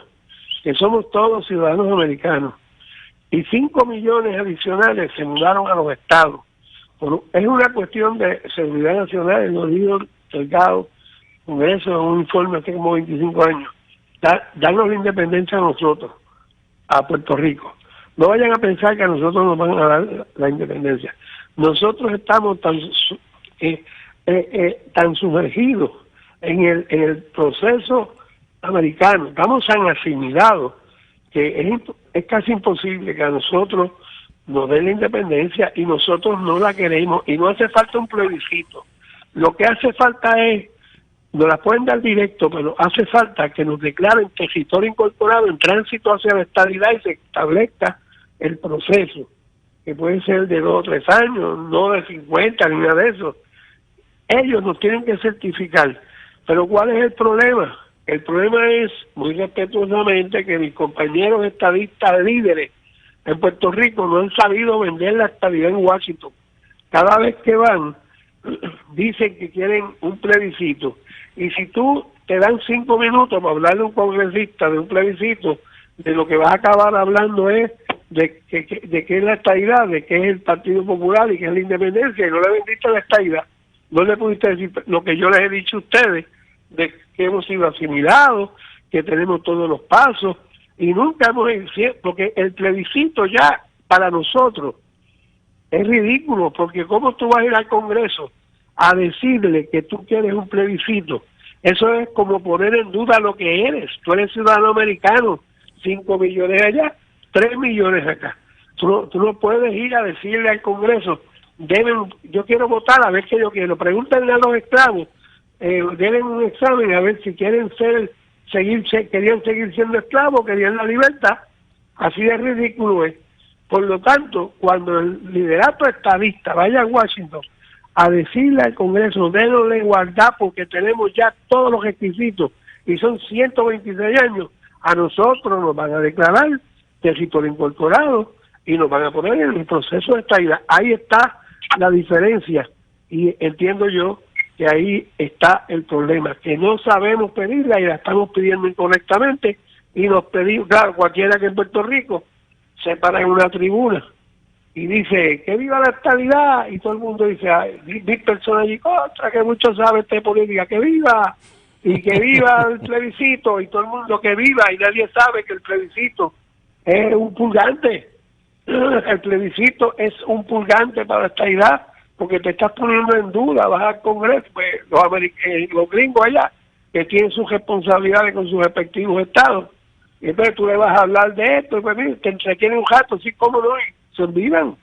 que somos todos ciudadanos americanos, y 5 millones adicionales se mudaron a los estados. Es una cuestión de seguridad nacional, lo dijo Delgado, Congreso, en un informe hace como 25 años. Darnos la independencia a nosotros, a Puerto Rico. No vayan a pensar que a nosotros nos van a dar la independencia. Nosotros estamos tan sumergidos en el proceso americano, estamos tan asimilados que es casi imposible que a nosotros nos den la independencia, y nosotros no la queremos, y no hace falta un plebiscito. Lo que hace falta es, nos la pueden dar directo, pero hace falta que nos declaren territorio incorporado en tránsito hacia la estabilidad y se establezca el proceso, que puede ser de 2 o 3 años, no de 50 ni nada de eso. Ellos nos tienen que certificar. Pero ¿cuál es el problema? El problema es, muy respetuosamente, que mis compañeros estadistas líderes en Puerto Rico no han sabido vender la estabilidad en Washington. Cada vez que van, dicen que quieren un plebiscito. Y si tú te dan 5 minutos para hablarle a un congresista de un plebiscito, de lo que vas a acabar hablando es de qué es la estadidad, de qué es el Partido Popular y qué es la independencia, y no le vendiste la estadidad. No le pudiste decir lo que yo les he dicho a ustedes, de que hemos sido asimilados, que tenemos todos los pasos, y nunca hemos, porque el plebiscito ya para nosotros es ridículo, porque ¿cómo tú vas a ir al Congreso a decirle que tú quieres un plebiscito? Eso es como poner en duda lo que eres. Tú eres ciudadano americano, 5 millones allá, 3 millones acá. Tú no puedes ir a decirle al Congreso, yo quiero votar a ver qué yo quiero. Pregúntenle a los esclavos, denle un examen a ver si querían seguir siendo esclavos, querían la libertad. Así de ridículo es. Por lo tanto, cuando el liderato estadista vaya a Washington a decirle al Congreso, dénosle igualdad porque tenemos ya todos los requisitos y son 126 años, a nosotros nos van a declarar territorio incorporado y nos van a poner en el proceso de estadidad. Ahí está la diferencia Y entiendo yo que ahí está el problema, que no sabemos pedirla y la estamos pidiendo incorrectamente, y nos pedimos, claro, cualquiera que en Puerto Rico se para en una tribuna y dice que viva la estabilidad, y todo el mundo dice, vi personas allí contra, que mucho sabe de política, que viva, y que viva el plebiscito, y todo el mundo que viva, y nadie sabe que el plebiscito es un purgante. El plebiscito es un purgante para la estabilidad, porque te estás poniendo en duda. Vas al Congreso, pues, los gringos allá, que tienen sus responsabilidades con sus respectivos estados, y entonces tú le vas a hablar de esto, y pues mira, te entretienen un rato, sí, cómo no, y se olvidan,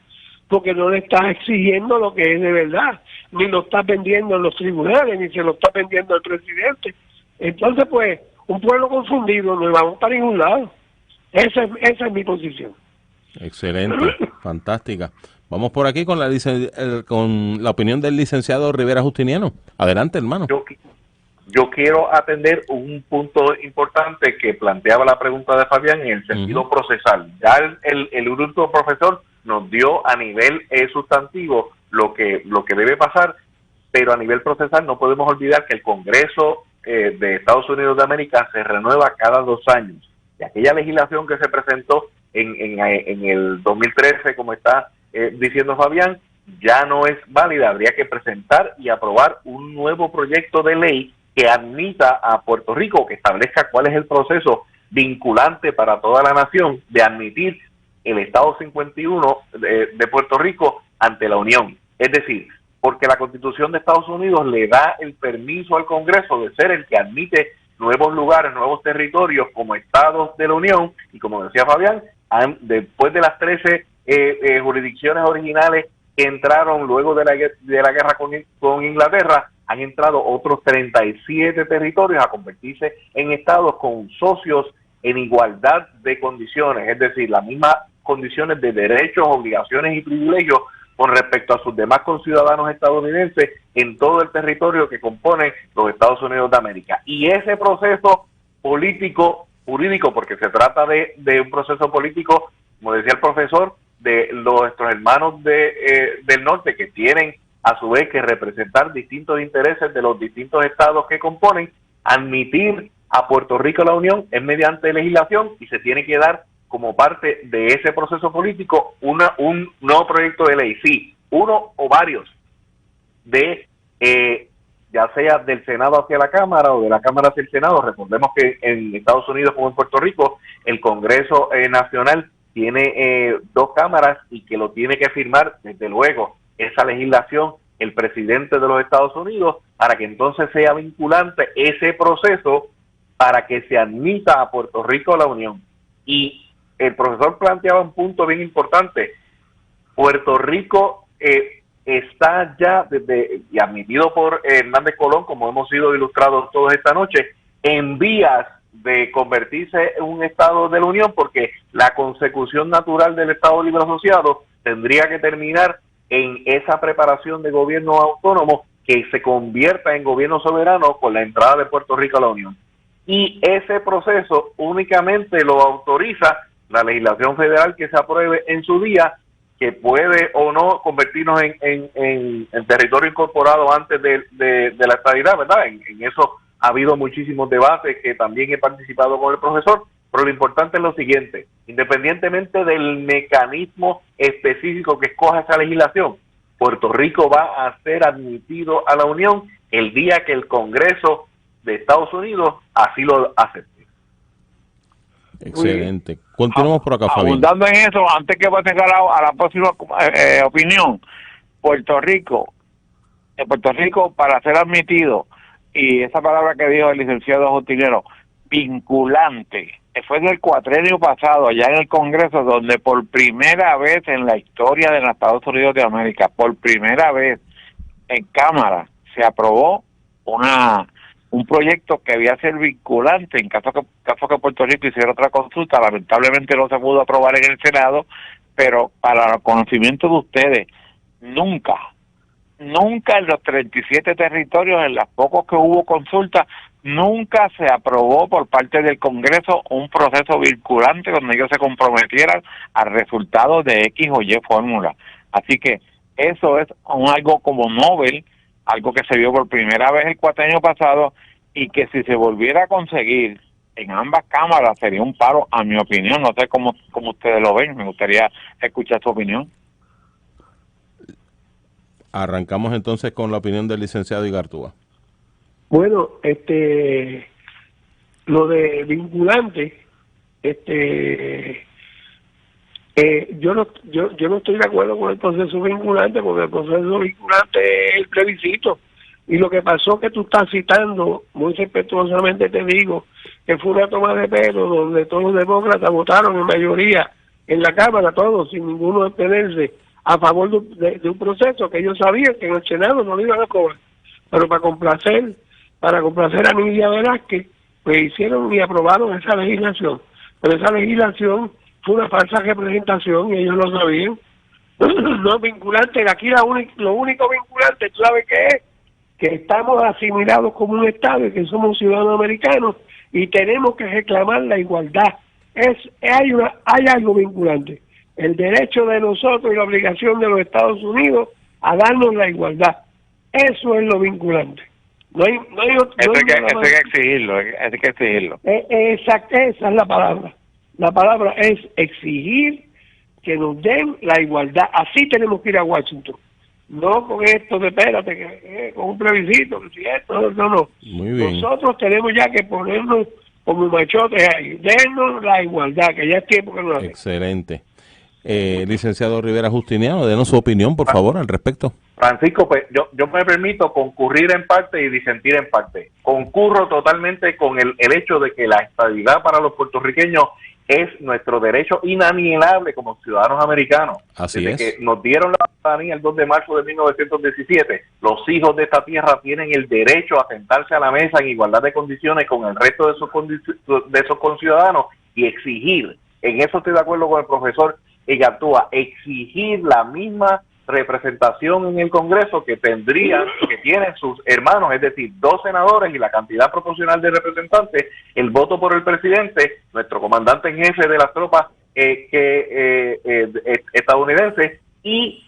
porque no le estás exigiendo lo que es de verdad, ni lo estás vendiendo en los tribunales, ni se lo estás vendiendo al presidente. Entonces, pues, un pueblo confundido, no vamos para ningún lado. Esa es mi posición. Excelente, fantástica. Vamos por aquí con con la opinión del licenciado Rivera Justiniano. Adelante, hermano. Yo quiero atender un punto importante que planteaba la pregunta de Fabián en el sentido procesal. Ya el último profesor nos dio a nivel sustantivo lo que debe pasar, pero a nivel procesal no podemos olvidar que el Congreso de Estados Unidos de América se renueva cada 2 años. Y aquella legislación que se presentó en el 2013, como está diciendo Fabián, ya no es válida. Habría que presentar y aprobar un nuevo proyecto de ley que admita a Puerto Rico, que establezca cuál es el proceso vinculante para toda la nación de admitir el Estado 51 de Puerto Rico ante la Unión. Es decir, porque la Constitución de Estados Unidos le da el permiso al Congreso de ser el que admite nuevos lugares, nuevos territorios como estados de la Unión, y como decía Fabián, después de las 13 jurisdicciones originales que entraron luego de la guerra con Inglaterra, han entrado otros 37 territorios a convertirse en estados con socios en igualdad de condiciones, es decir, las mismas condiciones de derechos, obligaciones y privilegios con respecto a sus demás conciudadanos estadounidenses en todo el territorio que compone los Estados Unidos de América. Y ese proceso político, jurídico, porque se trata de un proceso político, como decía el profesor, de nuestros hermanos del norte, que tienen a su vez que representar distintos intereses de los distintos estados que componen. Admitir a Puerto Rico a la Unión es mediante legislación, y se tiene que dar como parte de ese proceso político un nuevo proyecto de ley, sí, uno o varios, ya sea del Senado hacia la Cámara o de la Cámara hacia el Senado. Recordemos que en Estados Unidos como en Puerto Rico el Congreso Nacional tiene 2 cámaras, y que lo tiene que firmar desde luego esa legislación el presidente de los Estados Unidos, para que entonces sea vinculante ese proceso para que se admita a Puerto Rico a la Unión. Y el profesor planteaba un punto bien importante. Puerto Rico está ya y admitido por Hernández Colón, como hemos sido ilustrados todos esta noche, en vías de convertirse en un estado de la Unión, porque la consecución natural del Estado Libre Asociado tendría que terminar en esa preparación de gobierno autónomo que se convierta en gobierno soberano con la entrada de Puerto Rico a la Unión. Y ese proceso únicamente lo autoriza la legislación federal que se apruebe en su día, que puede o no convertirnos en territorio incorporado antes de la estadidad, ¿verdad? En eso ha habido muchísimos debates que también he participado con el profesor, pero lo importante es lo siguiente: independientemente del mecanismo específico que escoja esa legislación, Puerto Rico va a ser admitido a la Unión el día que el Congreso de Estados Unidos así lo acepte. Excelente. Continuamos por acá, Fabián. Abundando en eso, antes que va a llegar a la próxima opinión, Puerto Rico, para ser admitido, y esa palabra que dijo el licenciado Justiniano, vinculante, fue en el cuatrenio pasado, allá en el Congreso, donde por primera vez en la historia de los Estados Unidos de América, por primera vez en Cámara, se aprobó un proyecto que debía ser vinculante en caso que Puerto Rico hiciera otra consulta. Lamentablemente no se pudo aprobar en el Senado, pero para el conocimiento de ustedes, nunca en los 37 territorios, en los pocos que hubo consulta, nunca se aprobó por parte del Congreso un proceso vinculante donde ellos se comprometieran al resultado de X o Y fórmula. Así que eso es algo como Nobel, algo que se vio por primera vez el cuatrienio pasado, y que si se volviera a conseguir en ambas cámaras sería un paro, a mi opinión. No sé cómo ustedes lo ven, me gustaría escuchar su opinión. Arrancamos entonces con la opinión del licenciado Igartúa. Bueno, lo de vinculante, yo no estoy de acuerdo con el proceso vinculante, porque el proceso vinculante es el plebiscito. Y lo que pasó que tú estás citando, muy respetuosamente te digo, que fue una toma de pelo donde todos los demócratas votaron en mayoría en la Cámara, todos, sin ninguno abstenerse, a favor de un proceso que ellos sabían que en el Senado no lo iban a cobrar. Pero para complacer a Nidia Velázquez, pues hicieron y aprobaron esa legislación. Pero esa legislación fue una falsa representación y ellos lo sabían. No es vinculante, aquí lo único vinculante, ¿tú sabes qué es? Que estamos asimilados como un Estado y que somos ciudadanos americanos y tenemos que reclamar la igualdad. Hay algo vinculante, el derecho de nosotros y la obligación de los Estados Unidos a darnos la igualdad. Eso es lo vinculante. Eso hay que exigirlo, hay que exigirlo. Exacto, esa es la palabra. La palabra es exigir que nos den la igualdad. Así tenemos que ir a Washington. No con esto de espérate, con un plebiscito, si esto, no. Muy bien. Nosotros tenemos ya que ponernos como machotes ahí, dennos la igualdad, que ya es tiempo que lo hacen. Excelente. Licenciado Rivera Justiniano, denos su opinión, por favor, al respecto. Francisco, pues yo me permito concurrir en parte y disentir en parte. Concurro totalmente con el hecho de que la estabilidad para los puertorriqueños es nuestro derecho inalienable como ciudadanos americanos. Así Desde es. que nos dieron la ciudadanía el 2 de marzo de 1917, los hijos de esta tierra tienen el derecho a sentarse a la mesa en igualdad de condiciones con el resto de sus conciudadanos y exigir, en eso estoy de acuerdo con el profesor Igartúa, exigir la misma representación en el Congreso que tienen sus hermanos, es decir, 2 senadores y la cantidad proporcional de representantes, el voto por el presidente, nuestro comandante en jefe de las tropas estadounidenses, y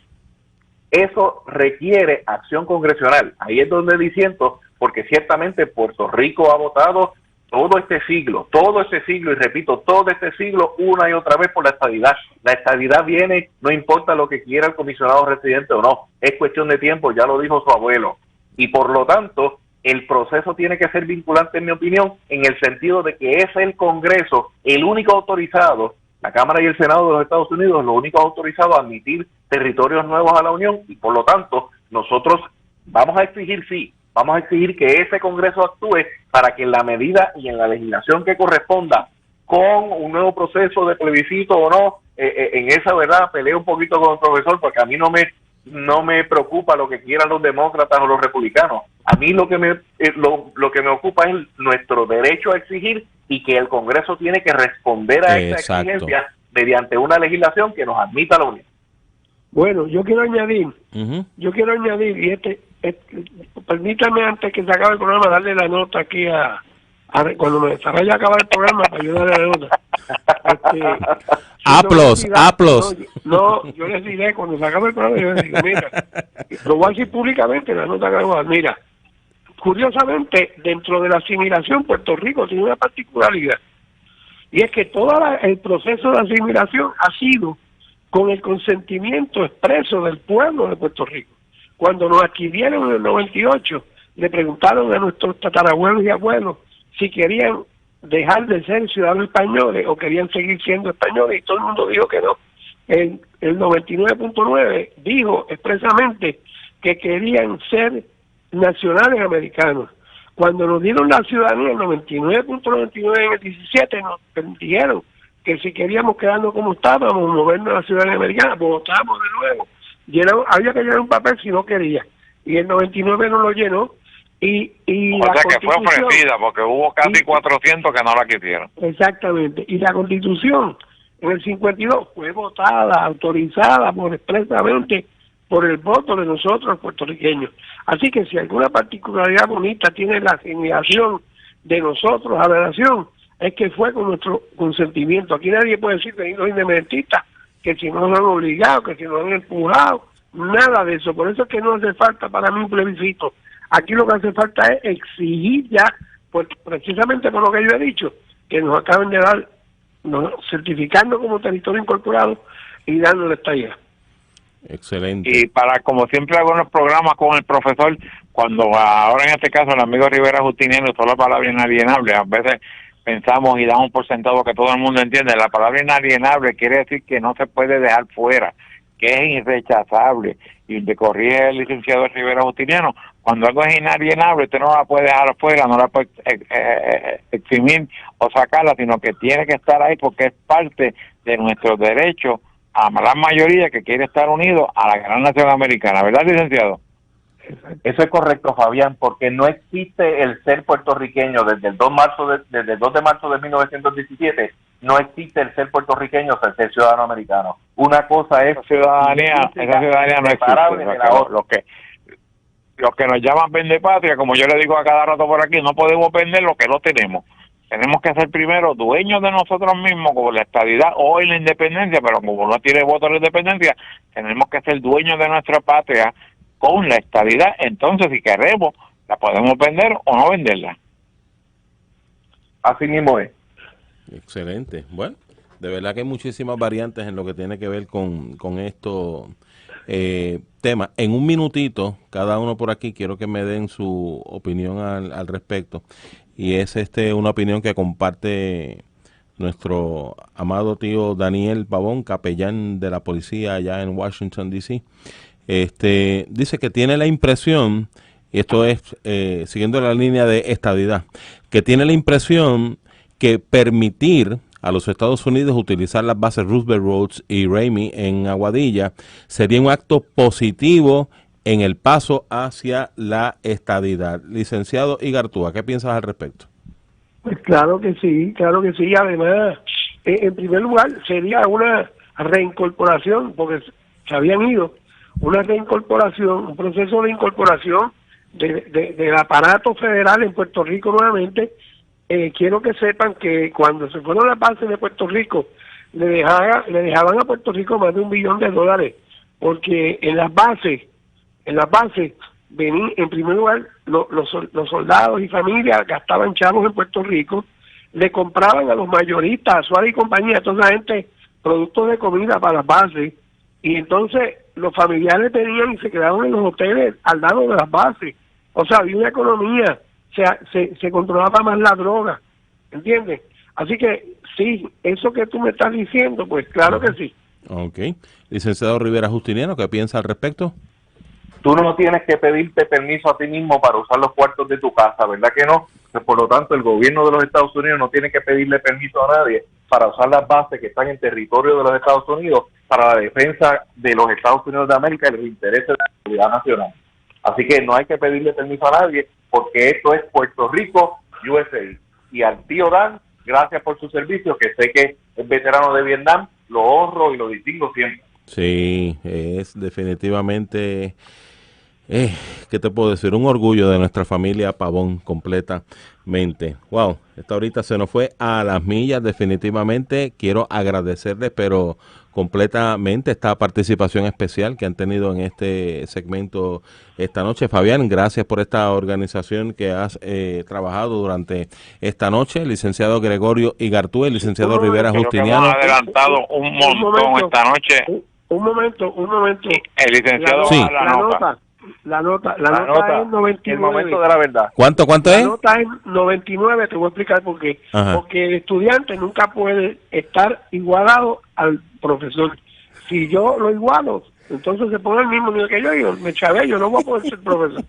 eso requiere acción congresional. Ahí es donde disiento, porque ciertamente Puerto Rico ha votado todo este siglo, y repito, todo este siglo, una y otra vez por la estabilidad. La estabilidad viene, no importa lo que quiera el comisionado residente o no, es cuestión de tiempo, ya lo dijo su abuelo. Y por lo tanto, el proceso tiene que ser vinculante, en mi opinión, en el sentido de que es el Congreso el único autorizado, la Cámara y el Senado de los Estados Unidos, los únicos autorizados a admitir territorios nuevos a la Unión, y por lo tanto, nosotros vamos a exigir, vamos a exigir que ese Congreso actúe para que en la medida y en la legislación que corresponda, con un nuevo proceso de plebiscito o no, en esa verdad peleo un poquito con el profesor, porque a mí no me preocupa lo que quieran los demócratas o los republicanos. A mí lo que me ocupa es nuestro derecho a exigir, y que el Congreso tiene que responder a esa exigencia mediante una legislación que nos admita a la Unión. Bueno, yo quiero añadir, y permítame antes que se acabe el programa darle la nota aquí a cuando me vaya a acabar el programa para ayudarle la nota. Aplos. No, yo les diré cuando se acabe el programa, yo les digo, mira, lo voy a decir públicamente, la nota que voy a dar, mira, curiosamente, dentro de la asimilación, Puerto Rico tiene una particularidad, y es que todo el proceso de asimilación ha sido con el consentimiento expreso del pueblo de Puerto Rico. Cuando nos adquirieron en el 98, le preguntaron a nuestros tatarabuelos y abuelos si querían dejar de ser ciudadanos españoles o querían seguir siendo españoles, y todo el mundo dijo que no. El 99.9 dijo expresamente que querían ser nacionales americanos. Cuando nos dieron la ciudadanía, el 99.99 en el 17, nos dijeron que si queríamos quedarnos como estábamos, movernos a la ciudadanía americana, votamos de nuevo. Había que llenar un papel si no quería, y el 99 no lo llenó, y o sea que fue ofrecida, porque hubo casi 400 que no la quisieron. Exactamente, y la Constitución en el 52 fue votada, autorizada expresamente por el voto de nosotros los puertorriqueños. Así que si alguna particularidad bonita tiene la asimilación de nosotros a la nación, es que fue con nuestro consentimiento. Aquí nadie puede decir que los independentistas, que si no nos han obligado, que si nos han empujado, nada de eso. Por eso es que no hace falta para mí un plebiscito. Aquí lo que hace falta es exigir ya, pues precisamente por lo que yo he dicho, que nos acaben de dar, certificando como territorio incorporado y dándole esta idea. Excelente. Y para, como siempre hago en los programas con el profesor, cuando ahora en este caso el amigo Rivera Justiniano usó la palabra inalienable, a veces pensamos y damos por sentado que todo el mundo entiende. La palabra inalienable quiere decir que no se puede dejar fuera, que es irrechazable. Y le corrige el licenciado Rivera Justiniano, cuando algo es inalienable, usted no la puede dejar afuera, no la puede eximir o sacarla, sino que tiene que estar ahí porque es parte de nuestros derechos a la mayoría que quiere estar unido a la gran nación americana, ¿verdad, licenciado? Eso es correcto, Fabián, porque no existe el ser puertorriqueño desde el 2 de marzo de 1917, no existe el ser puertorriqueño o el ser ciudadano americano. Una cosa es esa ciudadanía no existe. Los que nos llaman vendepatria, como yo le digo a cada rato por aquí, no podemos vender lo que no tenemos. Tenemos que ser primero dueños de nosotros mismos con la estadidad o en la independencia, pero como no tiene voto en la independencia, tenemos que ser dueños de nuestra patria con la estadidad. Entonces, si queremos, la podemos vender o no venderla. Así mismo es. Excelente. Bueno, de verdad que hay muchísimas variantes en lo que tiene que ver con estos temas. En un minutito, cada uno por aquí, quiero que me den su opinión al respecto. Y es una opinión que comparte nuestro amado tío Daniel Pavón, capellán de la policía allá en Washington, D.C. Dice que tiene la impresión, y esto es siguiendo la línea de estadidad, que tiene la impresión que permitir a los Estados Unidos utilizar las bases Roosevelt Roads y Ramey en Aguadilla sería un acto positivo en el paso hacia la estadidad. Licenciado Igartúa, ¿qué piensas al respecto? Pues claro que sí. Además, en primer lugar, sería una reincorporación, porque se habían ido, una reincorporación, un proceso de incorporación del aparato federal en Puerto Rico nuevamente. Quiero que sepan que cuando se fueron las bases de Puerto Rico, le dejaban a Puerto Rico más de $1 billón, porque en las bases venían, en primer lugar, los soldados y familias gastaban chavos en Puerto Rico, le compraban a los mayoristas, a Suárez y compañía, a toda esa gente, productos de comida para las bases, y entonces los familiares venían y se quedaban en los hoteles al lado de las bases. O sea, había una economía, se controlaba más la droga, ¿entiendes? Así que sí, eso que tú me estás diciendo, pues claro que sí. Ok. Licenciado Rivera Justiniano, ¿qué piensa al respecto? Tú no tienes que pedirte permiso a ti mismo para usar los cuartos de tu casa, ¿verdad que no? Pues por lo tanto, el gobierno de los Estados Unidos no tiene que pedirle permiso a nadie para usar las bases que están en territorio de los Estados Unidos para la defensa de los Estados Unidos de América y los intereses de la seguridad nacional. Así que no hay que pedirle permiso a nadie, porque esto es Puerto Rico, USA. Y al tío Dan, gracias por su servicio, que sé que es veterano de Vietnam, lo honro y lo distingo siempre. Sí, es definitivamente, ¿qué te puedo decir? Un orgullo de nuestra familia Pavón completamente. Wow, esta ahorita se nos fue a las millas definitivamente. Quiero agradecerles, pero completamente, esta participación especial que han tenido en este segmento esta noche. Fabián, gracias por esta organización que has trabajado durante esta noche. Licenciado Gregorio Igartúa, licenciado Rivera Justiniano. Hemos adelantado un montón esta noche. Un momento. El licenciado sí. La nota es 99. El momento de la verdad. ¿Cuánto es? La nota es 99, te voy a explicar por qué. Ajá. Porque el estudiante nunca puede estar igualado al profesor. Si yo lo igualo, entonces se pone el mismo nivel que yo me chavé, yo no voy a poder ser profesor.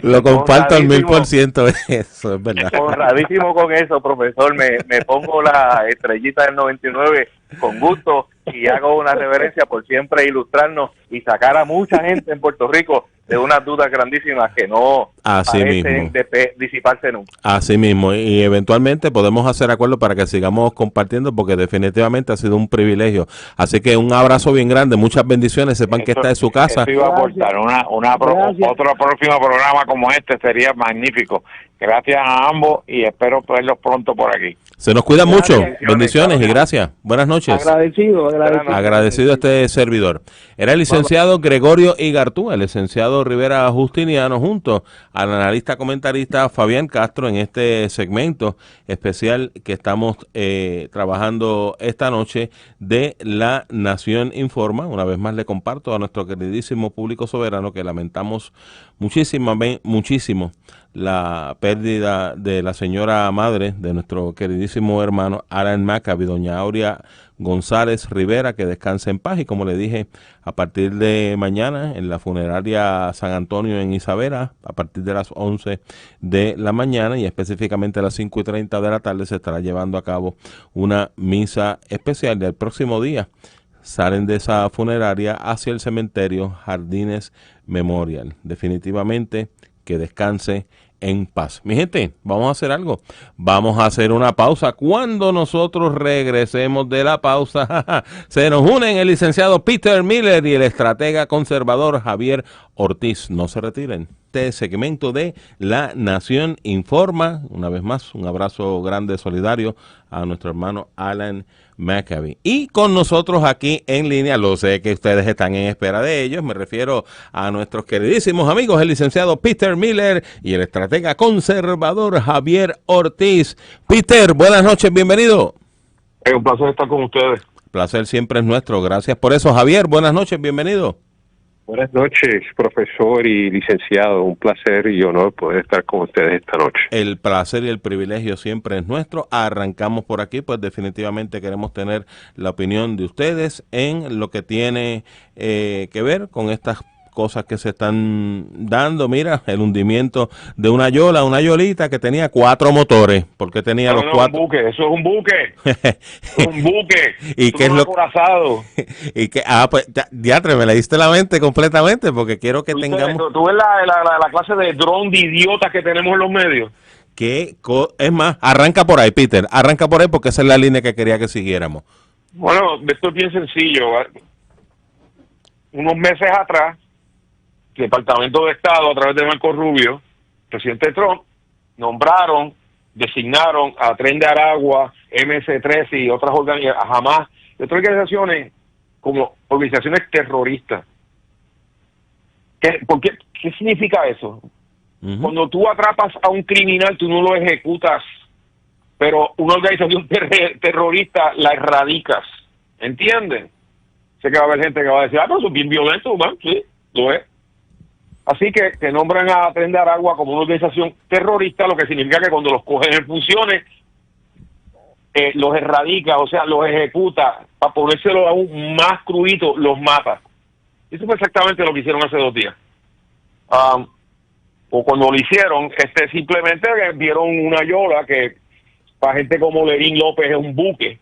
Lo comparto al 1000%, eso es verdad. Honradísimo con eso, profesor. Me pongo la estrellita del 99 con gusto y hago una reverencia por siempre ilustrarnos y sacar a mucha gente en Puerto Rico de unas dudas grandísimas que no parecen disiparse nunca. Así mismo, y eventualmente podemos hacer acuerdos para que sigamos compartiendo, porque definitivamente ha sido un privilegio. Así que un abrazo bien grande, muchas bendiciones, sepan que esta es su casa. Eso iba a aportar, otro próximo programa como este sería magnífico. Gracias a ambos y espero verlos pronto por aquí. Se nos cuida mucho, bendiciones y gracias. Buenas noches. Agradecido a este servidor. Era el licenciado Gregorio Igartúa, el licenciado Rivera Justiniano, junto al analista comentarista Fabián Castro en este segmento especial que estamos trabajando esta noche de La Nación Informa. Una vez más le comparto a nuestro queridísimo público soberano que lamentamos muchísimo la pérdida de la señora madre de nuestro queridísimo hermano Alan McAbee, doña Aurea González Rivera, que descanse en paz. Y como le dije, a partir de mañana en la funeraria San Antonio en Isabela, a partir de las 11 de la mañana y específicamente a las 5:30 de la tarde se estará llevando a cabo una misa especial. Del próximo día salen de esa funeraria hacia el cementerio Jardines Memorial. Definitivamente que descanse en paz. Mi gente, vamos a hacer algo. Vamos a hacer una pausa. Cuando nosotros regresemos de la pausa, se nos unen el licenciado Peter Miller y el estratega conservador Javier Ortiz. No se retiren. Este segmento de La Nación Informa. Una vez más, un abrazo grande, solidario a nuestro hermano Alan McAbee. Y con nosotros aquí en línea, lo sé que ustedes están en espera de ellos, me refiero a nuestros queridísimos amigos, el licenciado Peter Miller y el estratega conservador Javier Ortiz. Peter, buenas noches, bienvenido. Es un placer estar con ustedes. Placer siempre es nuestro, gracias por eso. Javier, buenas noches, bienvenido. Buenas noches, profesor y licenciado. Un placer y honor poder estar con ustedes esta noche. El placer y el privilegio siempre es nuestro. Arrancamos por aquí, pues definitivamente queremos tener la opinión de ustedes en lo que tiene que ver con estas cosas que se están dando. Mira, el hundimiento de una yolita que tenía 4 motores, porque tenía los 4. Eso es un buque. Es un buque. ¿Y qué es lo acorazado? Y que pues diatre, me leíste la mente completamente, porque quiero que tengamos. ¿Tú ves la clase de dron de idiotas que tenemos en los medios? Es más, arranca por ahí, Peter, arranca por ahí, porque esa es la línea que quería que siguiéramos. Bueno, esto es bien sencillo. Unos meses atrás, el Departamento de Estado, a través de Marco Rubio, presidente Trump, designaron a Tren de Aragua, MS-13 y otras organizaciones, Hamas, y otras organizaciones como organizaciones terroristas. ¿Qué significa eso? Uh-huh. Cuando tú atrapas a un criminal, tú no lo ejecutas, pero una organización terrorista la erradicas. ¿Entienden? Sé que va a haber gente que va a decir, pero eso es bien violento, ¿no? Sí, lo es. Así que nombran a Tren de Aragua como una organización terrorista, lo que significa que cuando los cogen en funciones, los erradica, o sea, los ejecuta, para ponérselo aún más crudito, los mata. Eso fue exactamente lo que hicieron hace 2 días. O cuando lo hicieron, simplemente vieron una yola que para gente como Lerín López es un buque.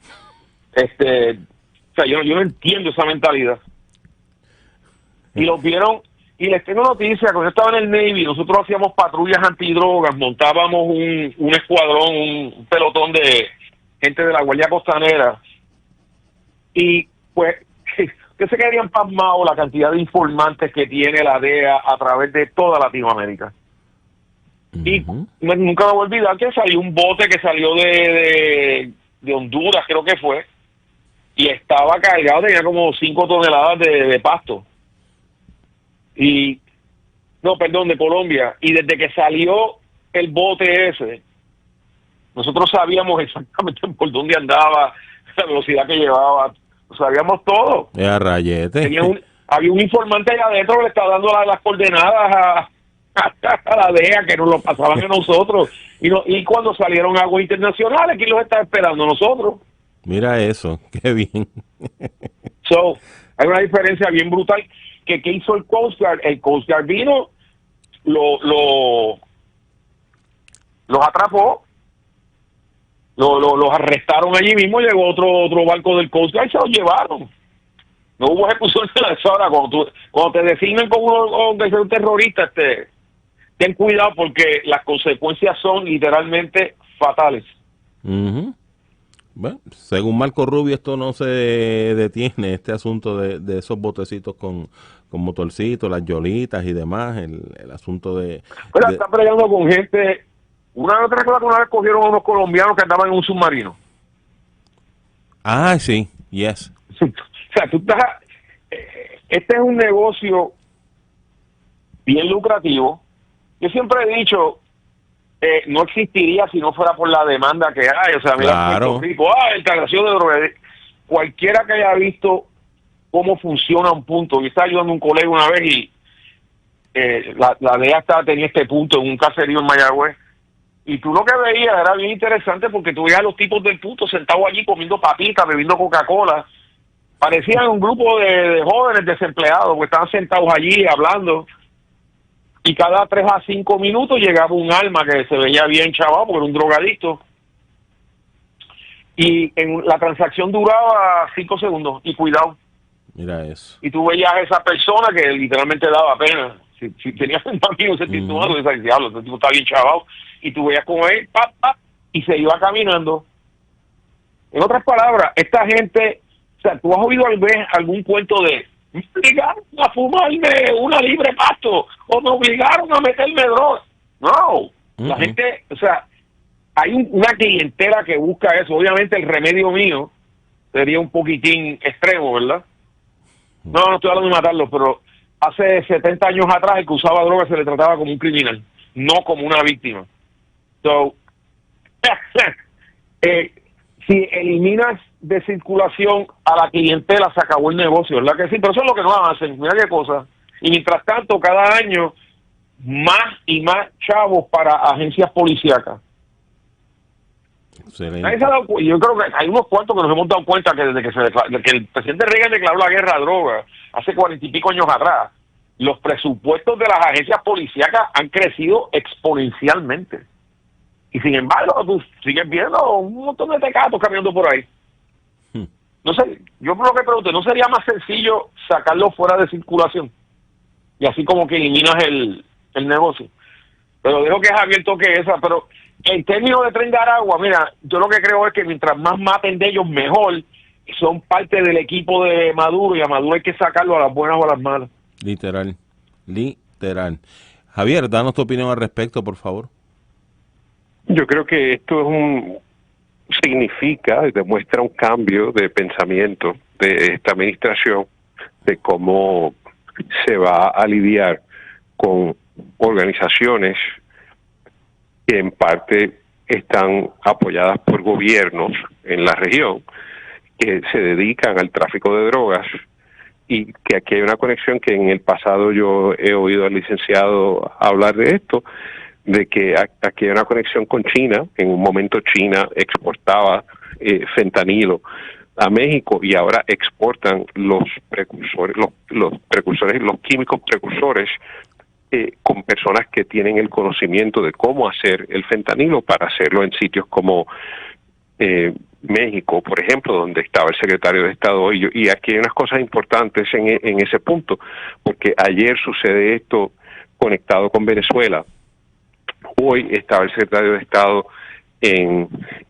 O sea, yo no entiendo esa mentalidad. Y los vieron. Y les tengo noticia, cuando yo estaba en el Navy, nosotros hacíamos patrullas antidrogas, montábamos un escuadrón, un pelotón de gente de la Guardia Costanera. Y pues, que se quedarían pasmados la cantidad de informantes que tiene la DEA a través de toda Latinoamérica. Uh-huh. Y nunca me voy a olvidar que salió un bote que salió de Honduras, creo que fue, y estaba cargado, tenía como 5 toneladas de pasto. De Colombia. Y desde que salió el bote ese, nosotros sabíamos exactamente por dónde andaba, la velocidad que llevaba, lo sabíamos todo. Ya rayete. Había un informante allá adentro que le estaba dando las coordenadas a la DEA, que nos lo pasaban a nosotros. Y cuando salieron aguas internacionales, ¿quién los estaba esperando? Nosotros. Mira eso, qué bien. Hay una diferencia bien brutal. ¿Qué hizo el Coast Guard? El Coast Guard vino, los atrapó, los arrestaron allí mismo, llegó otro barco del Coast Guard y se los llevaron. No hubo ejecución de la zona. Cuando te designan como un terrorista, ten cuidado porque las consecuencias son literalmente fatales. Bueno, según Marco Rubio, esto no se detiene, este asunto de esos botecitos con motorcitos, las yolitas y demás, el asunto Pero están peleando con gente. Una vez cogieron a unos colombianos que andaban en un submarino. Ah, sí, yes. O sea, este es un negocio bien lucrativo. Yo siempre he dicho, no existiría si no fuera por la demanda que hay. O sea, mira, claro. Puerto Rico, integración de drogas. Cualquiera que haya visto cómo funciona un punto. Yo estaba ayudando a un colega una vez y la DEA tenía este punto en un caserío en Mayagüez. Y tú lo que veías era bien interesante porque tú veías a los tipos del punto sentados allí comiendo papitas, bebiendo Coca-Cola. Parecían un grupo de jóvenes desempleados que estaban sentados allí hablando. Y cada 3 a 5 minutos llegaba un alma que se veía bien chaval porque era un drogadicto. Y la transacción duraba 5 segundos. Y cuidado. Mira eso. Y tú veías a esa persona que literalmente daba pena. Si tenías un amigo ese tipo, tú decías, diablo, ese tipo está bien chaval. Y tú veías como él, y se iba caminando. En otras palabras, esta gente, o sea, tú has oído algún cuento de me obligaron a fumarme una libre pasto o me obligaron a meterme droga. No, la gente, o sea, hay una clientela que busca eso. Obviamente el remedio mío sería un poquitín extremo, ¿verdad? No estoy hablando de matarlo, pero hace 70 años atrás el que usaba droga se le trataba como un criminal, no como una víctima. So, si eliminas de circulación a la clientela, se acabó el negocio, ¿verdad que sí? Pero eso es lo que no hacen, mira qué cosa. Y mientras tanto, cada año, más y más chavos para agencias policíacas. Yo creo que hay unos cuantos que nos hemos dado cuenta que desde que el presidente Reagan declaró la guerra a drogas, hace 40 y pico años atrás, los presupuestos de las agencias policíacas han crecido exponencialmente. Y sin embargo, tú sigues viendo un montón de tecatos caminando por ahí. No sé, yo por lo que pregunto, ¿no sería más sencillo sacarlo fuera de circulación? Y así como que eliminas el negocio. Pero dejo que Javier toque esa. Pero en términos de Tren de Aragua, mira, yo lo que creo es que mientras más maten de ellos, mejor. Son parte del equipo de Maduro y a Maduro hay que sacarlo a las buenas o a las malas. Literal. Javier, danos tu opinión al respecto, por favor. Yo creo que esto demuestra un cambio de pensamiento de esta administración, de cómo se va a lidiar con organizaciones que en parte están apoyadas por gobiernos en la región que se dedican al tráfico de drogas, y que aquí hay una conexión que en el pasado yo he oído al licenciado hablar de esto, de que aquí hay una conexión con China. En un momento China exportaba fentanilo a México y ahora exportan los precursores, los químicos precursores con personas que tienen el conocimiento de cómo hacer el fentanilo para hacerlo en sitios como México, por ejemplo, donde estaba el secretario de Estado hoy. Y aquí hay unas cosas importantes en ese punto, porque ayer sucede esto conectado con Venezuela. Hoy estaba el secretario de Estado en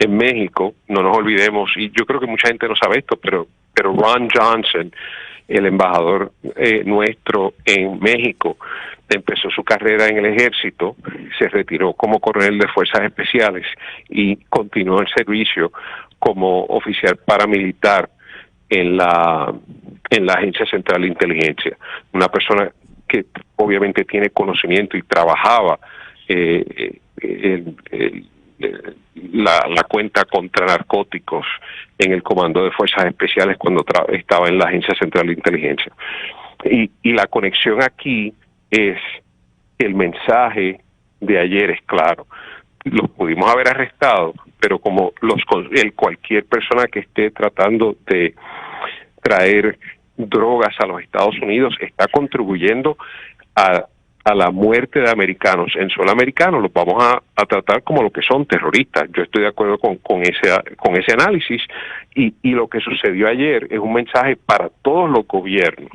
México, no nos olvidemos, y yo creo que mucha gente no sabe esto, pero Ron Johnson, el embajador nuestro en México, empezó su carrera en el ejército, se retiró como coronel de fuerzas especiales y continuó el servicio como oficial paramilitar en la Agencia Central de Inteligencia. Una persona que obviamente tiene conocimiento y trabajaba la cuenta contra narcóticos en el Comando de Fuerzas Especiales cuando estaba en la Agencia Central de Inteligencia. Y la conexión aquí es que el mensaje de ayer es claro. Los pudimos haber arrestado, pero como cualquier persona que esté tratando de traer drogas a los Estados Unidos está contribuyendo a a la muerte de americanos en suelo americano, los vamos a tratar como lo que son, terroristas. Yo estoy de acuerdo con ese análisis, y lo que sucedió ayer es un mensaje para todos los gobiernos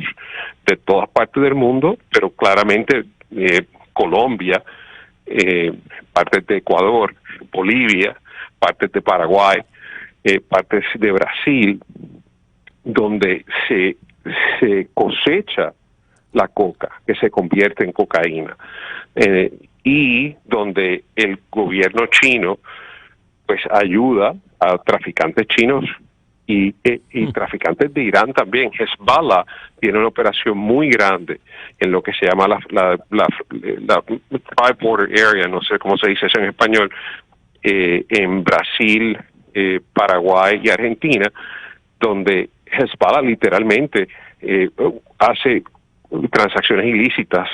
de todas partes del mundo, pero claramente Colombia, partes de Ecuador, Bolivia, partes de Paraguay, partes de Brasil, donde se cosecha la coca, que se convierte en cocaína, y donde el gobierno chino pues ayuda a traficantes chinos y traficantes de Irán también. Hezbollah tiene una operación muy grande en lo que se llama la Tri-Border Area, no sé cómo se dice eso en español, en Brasil, Paraguay y Argentina, donde Hezbollah literalmente hace transacciones ilícitas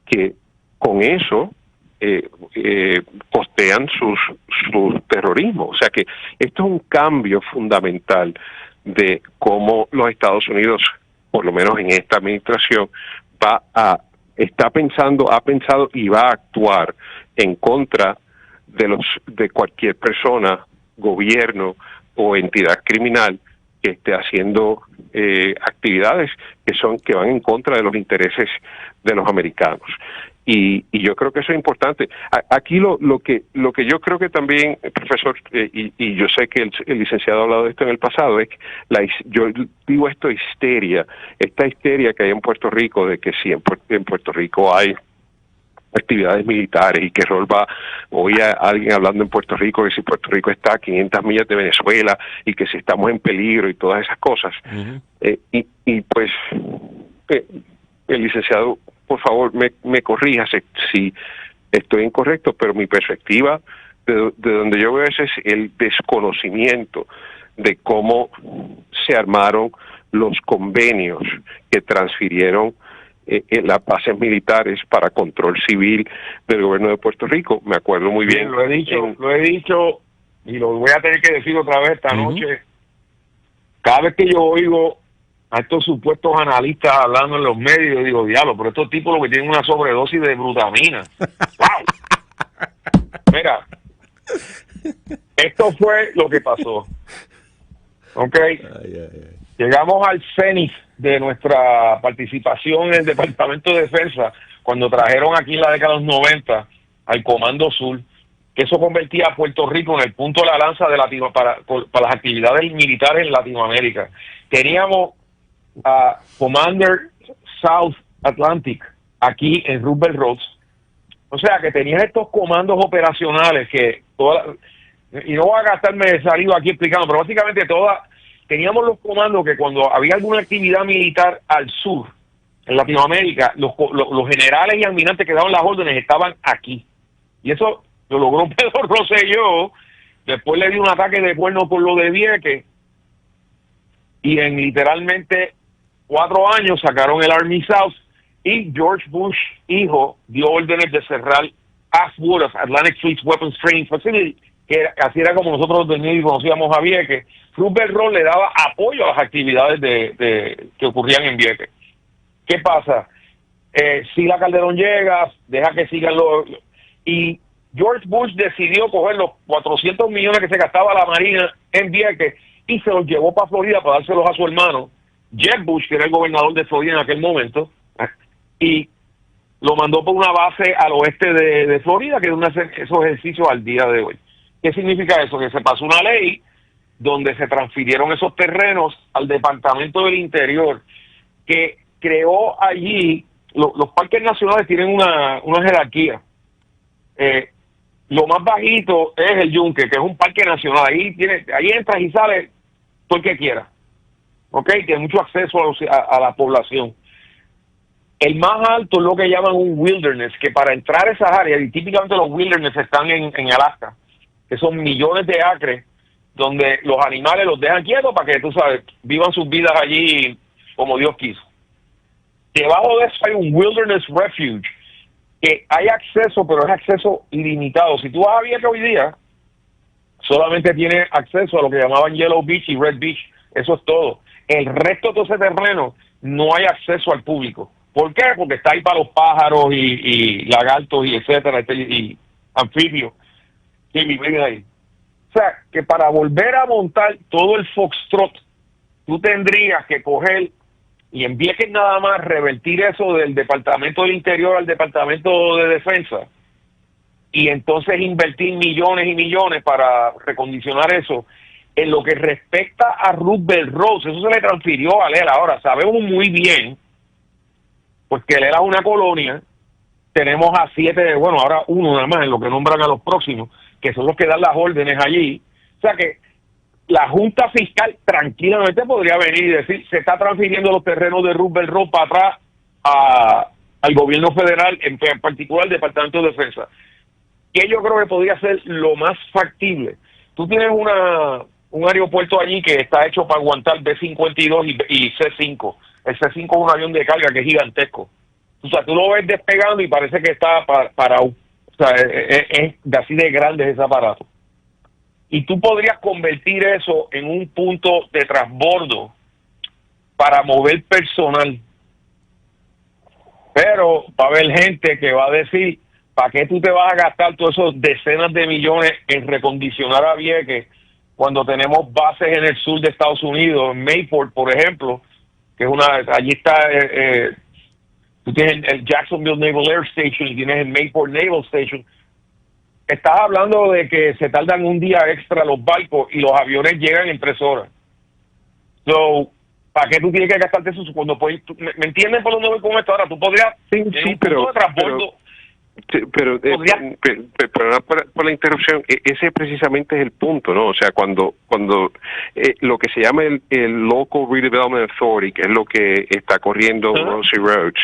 que con eso costean sus terrorismo. O sea que esto es un cambio fundamental de cómo los Estados Unidos, por lo menos en esta administración, ha pensado y va a actuar en contra de cualquier persona, gobierno o entidad criminal que esté haciendo actividades que van en contra de los intereses de los americanos. Y yo creo que eso es importante. Aquí lo que yo creo que también, profesor, y yo sé que el licenciado ha hablado de esto en el pasado, es que yo digo esta histeria que hay en Puerto Rico, de que si en Puerto Rico hay actividades militares y que rol va, oí a alguien hablando en Puerto Rico que si Puerto Rico está a 500 millas de Venezuela y que si estamos en peligro y todas esas cosas. Y pues el licenciado, por favor, me corrija si estoy incorrecto, pero mi perspectiva de donde yo veo ese es el desconocimiento de cómo se armaron los convenios que transfirieron las bases militares para control civil del gobierno de Puerto Rico. Me acuerdo muy bien. Lo he dicho y lo voy a tener que decir otra vez esta noche. Cada vez que yo oigo a estos supuestos analistas hablando en los medios, yo digo, diablo, pero estos tipos lo que tienen una sobredosis de glutamina. ¡Wow! Mira, esto fue lo que pasó. ¿Ok? Llegamos al cenit de nuestra participación en el Departamento de Defensa cuando trajeron aquí en la década de los 90 al Comando Sur, que eso convertía a Puerto Rico en el punto de la lanza de para las actividades militares en Latinoamérica. Teníamos a Commander South Atlantic aquí en Roosevelt Roads. O sea que tenías estos comandos operacionales que y no voy a gastarme saliva aquí explicando, pero básicamente teníamos los comandos que cuando había alguna actividad militar al sur, en Latinoamérica, los generales y almirantes que daban las órdenes estaban aquí. Y eso lo logró Pedro Rosselló. Después le dio un ataque de cuerno por lo de Vieques. Y en literalmente 4 años sacaron el Army South. Y George Bush, hijo, dio órdenes de cerrar Ashwood, Atlantic Fleet Weapons Training Facility, que así era como nosotros del Navy conocíamos a Vieques. Roosevelt Road le daba apoyo a las actividades que ocurrían en Vieques. ¿Qué pasa? Sila Calderón llega, deja que sigan y George Bush decidió coger los 400 millones que se gastaba la Marina en Vieques y se los llevó para Florida para dárselos a su hermano, Jeb Bush, que era el gobernador de Florida en aquel momento, y lo mandó por una base al oeste de Florida, que es esos ejercicios al día de hoy. ¿Qué significa eso? Que se pasó una ley donde se transfirieron esos terrenos al Departamento del Interior, que creó allí, los parques nacionales tienen una jerarquía. Lo más bajito es el Yunque, que es un parque nacional. Ahí entras y sales todo el que quiera. ¿Ok? Tiene mucho acceso a la población. El más alto es lo que llaman un wilderness, que para entrar a esas áreas, y típicamente los wilderness están en Alaska, que son millones de acres, donde los animales los dejan quietos para que, tú sabes, vivan sus vidas allí como Dios quiso. Debajo de eso hay un wilderness refuge, que hay acceso, pero es acceso ilimitado. Si tú vas a Vieques hoy día, solamente tienes acceso a lo que llamaban Yellow Beach y Red Beach. Eso es todo. El resto de todo ese terreno no hay acceso al público. ¿Por qué? Porque está ahí para los pájaros y lagartos y etcétera, y anfibios que viven ahí. O sea, que para volver a montar todo el foxtrot, tú tendrías que coger y en Vieques nada más revertir eso del Departamento del Interior al Departamento de Defensa y entonces invertir millones y millones para recondicionar eso. En lo que respecta a Roosevelt Road, eso se le transfirió a Lela. Ahora, sabemos muy bien pues que Lela es una colonia, tenemos a 7, bueno, ahora uno nada más en lo que nombran a los próximos, que son los que dan las órdenes allí. O sea que la Junta Fiscal tranquilamente podría venir y decir, se está transfiriendo los terrenos de Roosevelt Road para atrás al gobierno federal, en particular al Departamento de Defensa. Que yo creo que podría ser lo más factible. Tú tienes un aeropuerto allí que está hecho para aguantar B-52 y C-5. El C-5 es un avión de carga que es gigantesco. O sea, tú lo ves despegando y parece que está para o sea, es de así de grande ese aparato. Y tú podrías convertir eso en un punto de transbordo para mover personal. Pero va a haber gente que va a decir, ¿para qué tú te vas a gastar todos esos decenas de millones en recondicionar a Vieques cuando tenemos bases en el sur de Estados Unidos, en Mayport, por ejemplo, que es allí está, tú tienes el Jacksonville Naval Air Station y tienes el Mayport Naval Station. Estás hablando de que se tardan un día extra los barcos y los aviones llegan en 3 horas. So, ¿para qué tú tienes que gastarte eso cuando puedes? ¿Me entienden por dónde voy con esto? Ahora, tú podrías... Pero por la interrupción, ese precisamente es el punto, ¿no? O sea, cuando lo que se llama el Local Redevelopment Authority, que es lo que está corriendo Rosie Roach,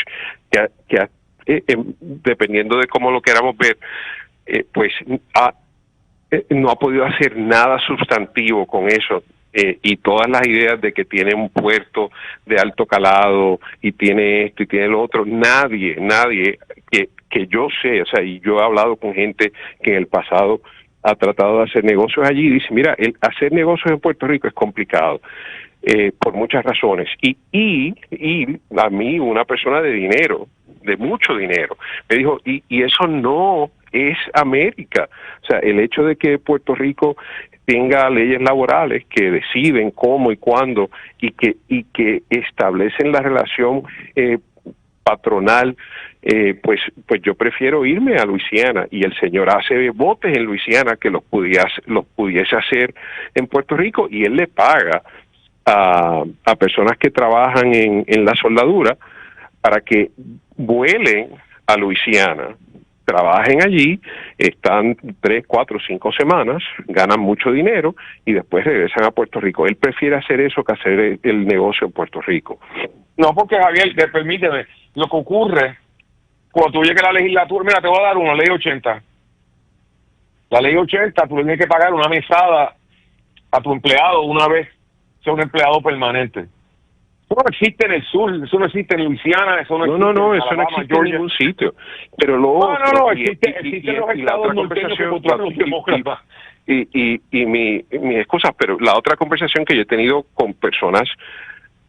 que dependiendo de cómo lo queramos ver, pues no ha podido hacer nada sustantivo con eso. Y todas las ideas de que tiene un puerto de alto calado y tiene esto y tiene lo otro, nadie que yo sé, o sea, y yo he hablado con gente que en el pasado ha tratado de hacer negocios allí y dice, mira, hacer negocios en Puerto Rico es complicado por muchas razones. Y a mí, una persona de dinero, de mucho dinero, me dijo, y eso no es América. O sea, el hecho de que Puerto Rico tenga leyes laborales que deciden cómo y cuándo y que establecen la relación patronal, pues yo prefiero irme a Luisiana, y el señor hace botes en Luisiana que los pudiese hacer en Puerto Rico, y él le paga a personas que trabajan en la soldadura para que vuelen a Luisiana, trabajen allí, están 3, 4, 5 semanas, ganan mucho dinero y después regresan a Puerto Rico. Él prefiere hacer eso que hacer el negocio en Puerto Rico. No, porque Javier, permíteme, lo que ocurre cuando tú llegues a la legislatura, mira, te voy a dar una ley 80. La ley 80, tú tienes que pagar una mesada a tu empleado una vez sea un empleado permanente. Eso no existe en el sur, eso no existe en Luisiana, eso no existe en Alabama, eso no existe Georgia. en ningún sitio. Pero luego existe en los estados norteños que controlan los demócratas. Y mi excusa, pero la otra conversación que yo he tenido con personas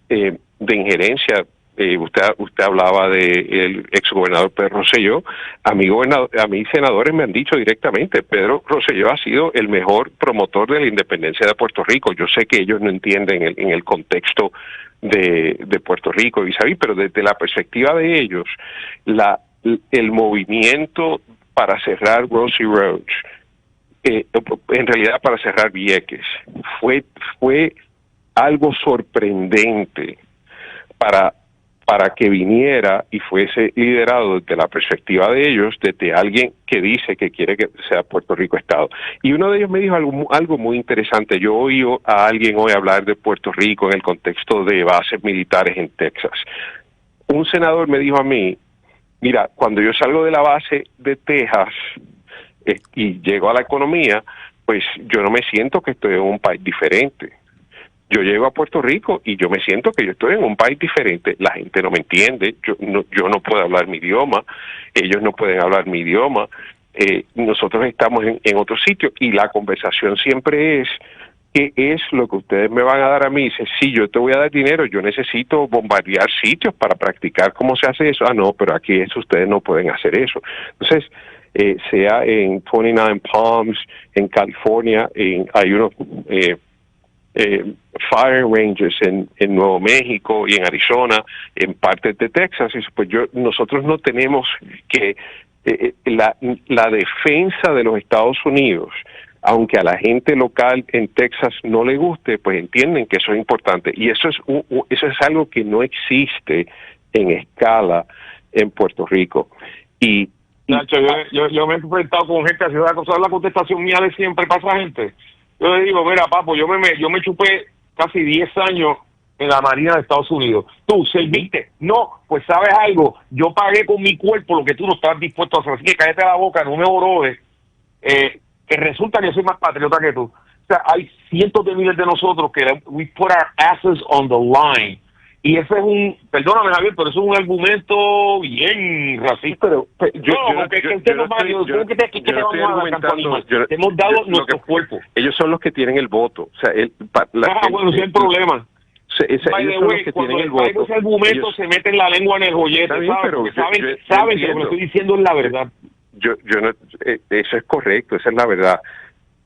de injerencia, usted hablaba del exgobernador Pedro Rosselló. A mí senadores me han dicho directamente, Pedro Rosselló ha sido el mejor promotor de la independencia de Puerto Rico. Yo sé que ellos no entienden en el contexto de Puerto Rico, pero desde la perspectiva de ellos, el movimiento para cerrar Rosie Roach, en realidad para cerrar Vieques, fue algo sorprendente para que viniera y fuese liderado desde la perspectiva de ellos, desde alguien que dice que quiere que sea Puerto Rico Estado. Y uno de ellos me dijo algo muy interesante. Yo oí a alguien hoy hablar de Puerto Rico en el contexto de bases militares en Texas. Un senador me dijo a mí, mira, cuando yo salgo de la base de Texas y llego a la economía, pues yo no me siento que estoy en un país diferente. Yo llego a Puerto Rico y yo me siento que yo estoy en un país diferente. La gente no me entiende, yo no puedo hablar mi idioma, ellos no pueden hablar mi idioma, nosotros estamos en otro sitio, y la conversación siempre es, ¿qué es lo que ustedes me van a dar a mí? Dice, sí, yo te voy a dar dinero, yo necesito bombardear sitios para practicar cómo se hace eso. Ah, no, pero aquí ustedes no pueden hacer eso. Entonces, sea en 29 Palms, en California, hay unos fire ranges en Nuevo México y en Arizona, en partes de Texas. Y pues nosotros no tenemos que la defensa de los Estados Unidos, aunque a la gente local en Texas no le guste, pues entienden que eso es importante. Y eso es algo que no existe en escala en Puerto Rico. Y Nacho, yo me he enfrentado con gente así, ¿sabes la contestación mía de siempre para esa gente? Yo le digo, mira, papo, yo me chupé casi 10 años en la Marina de Estados Unidos. ¿Tú serviste? No, pues ¿sabes algo? Yo pagué con mi cuerpo lo que tú no estabas dispuesto a hacer. Así que cállate la boca, no me orodes. Que resulta que yo soy más patriota que tú. O sea, hay cientos de miles de nosotros que we put our asses on the line. Y ese es perdóname Javier, pero eso es un argumento bien racista. Pero te hemos dado nuestro cuerpo. Ellos son los que tienen el voto. O sea, bueno, ese es el problema. Ellos son los que tienen el voto. Ese argumento se mete en la lengua en el joyete, saben que lo que estoy diciendo es la verdad. Eso es correcto, esa es la verdad.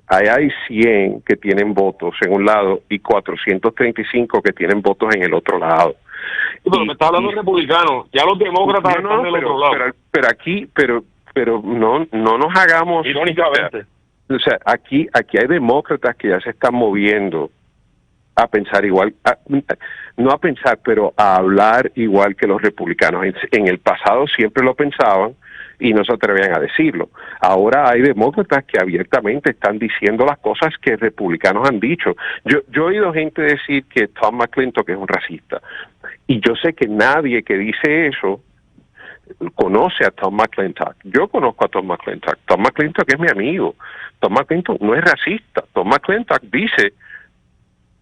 Hay 100 que tienen votos en un lado y 435 que tienen votos en el otro lado. Pero me está hablando republicanos, ya los demócratas están del otro lado. Pero no nos hagamos... Irónicamente. O sea, aquí hay demócratas que ya se están moviendo a pensar igual, no a pensar, pero a hablar igual que los republicanos. En el pasado siempre lo pensaban y no se atrevían a decirlo. Ahora hay demócratas que abiertamente están diciendo las cosas que republicanos han dicho. Yo he oído gente decir que Tom McClintock es un racista, y yo sé que nadie que dice eso conoce a Tom McClintock. Yo conozco a Tom McClintock. Tom McClintock es mi amigo. Tom McClintock no es racista. Tom McClintock dice,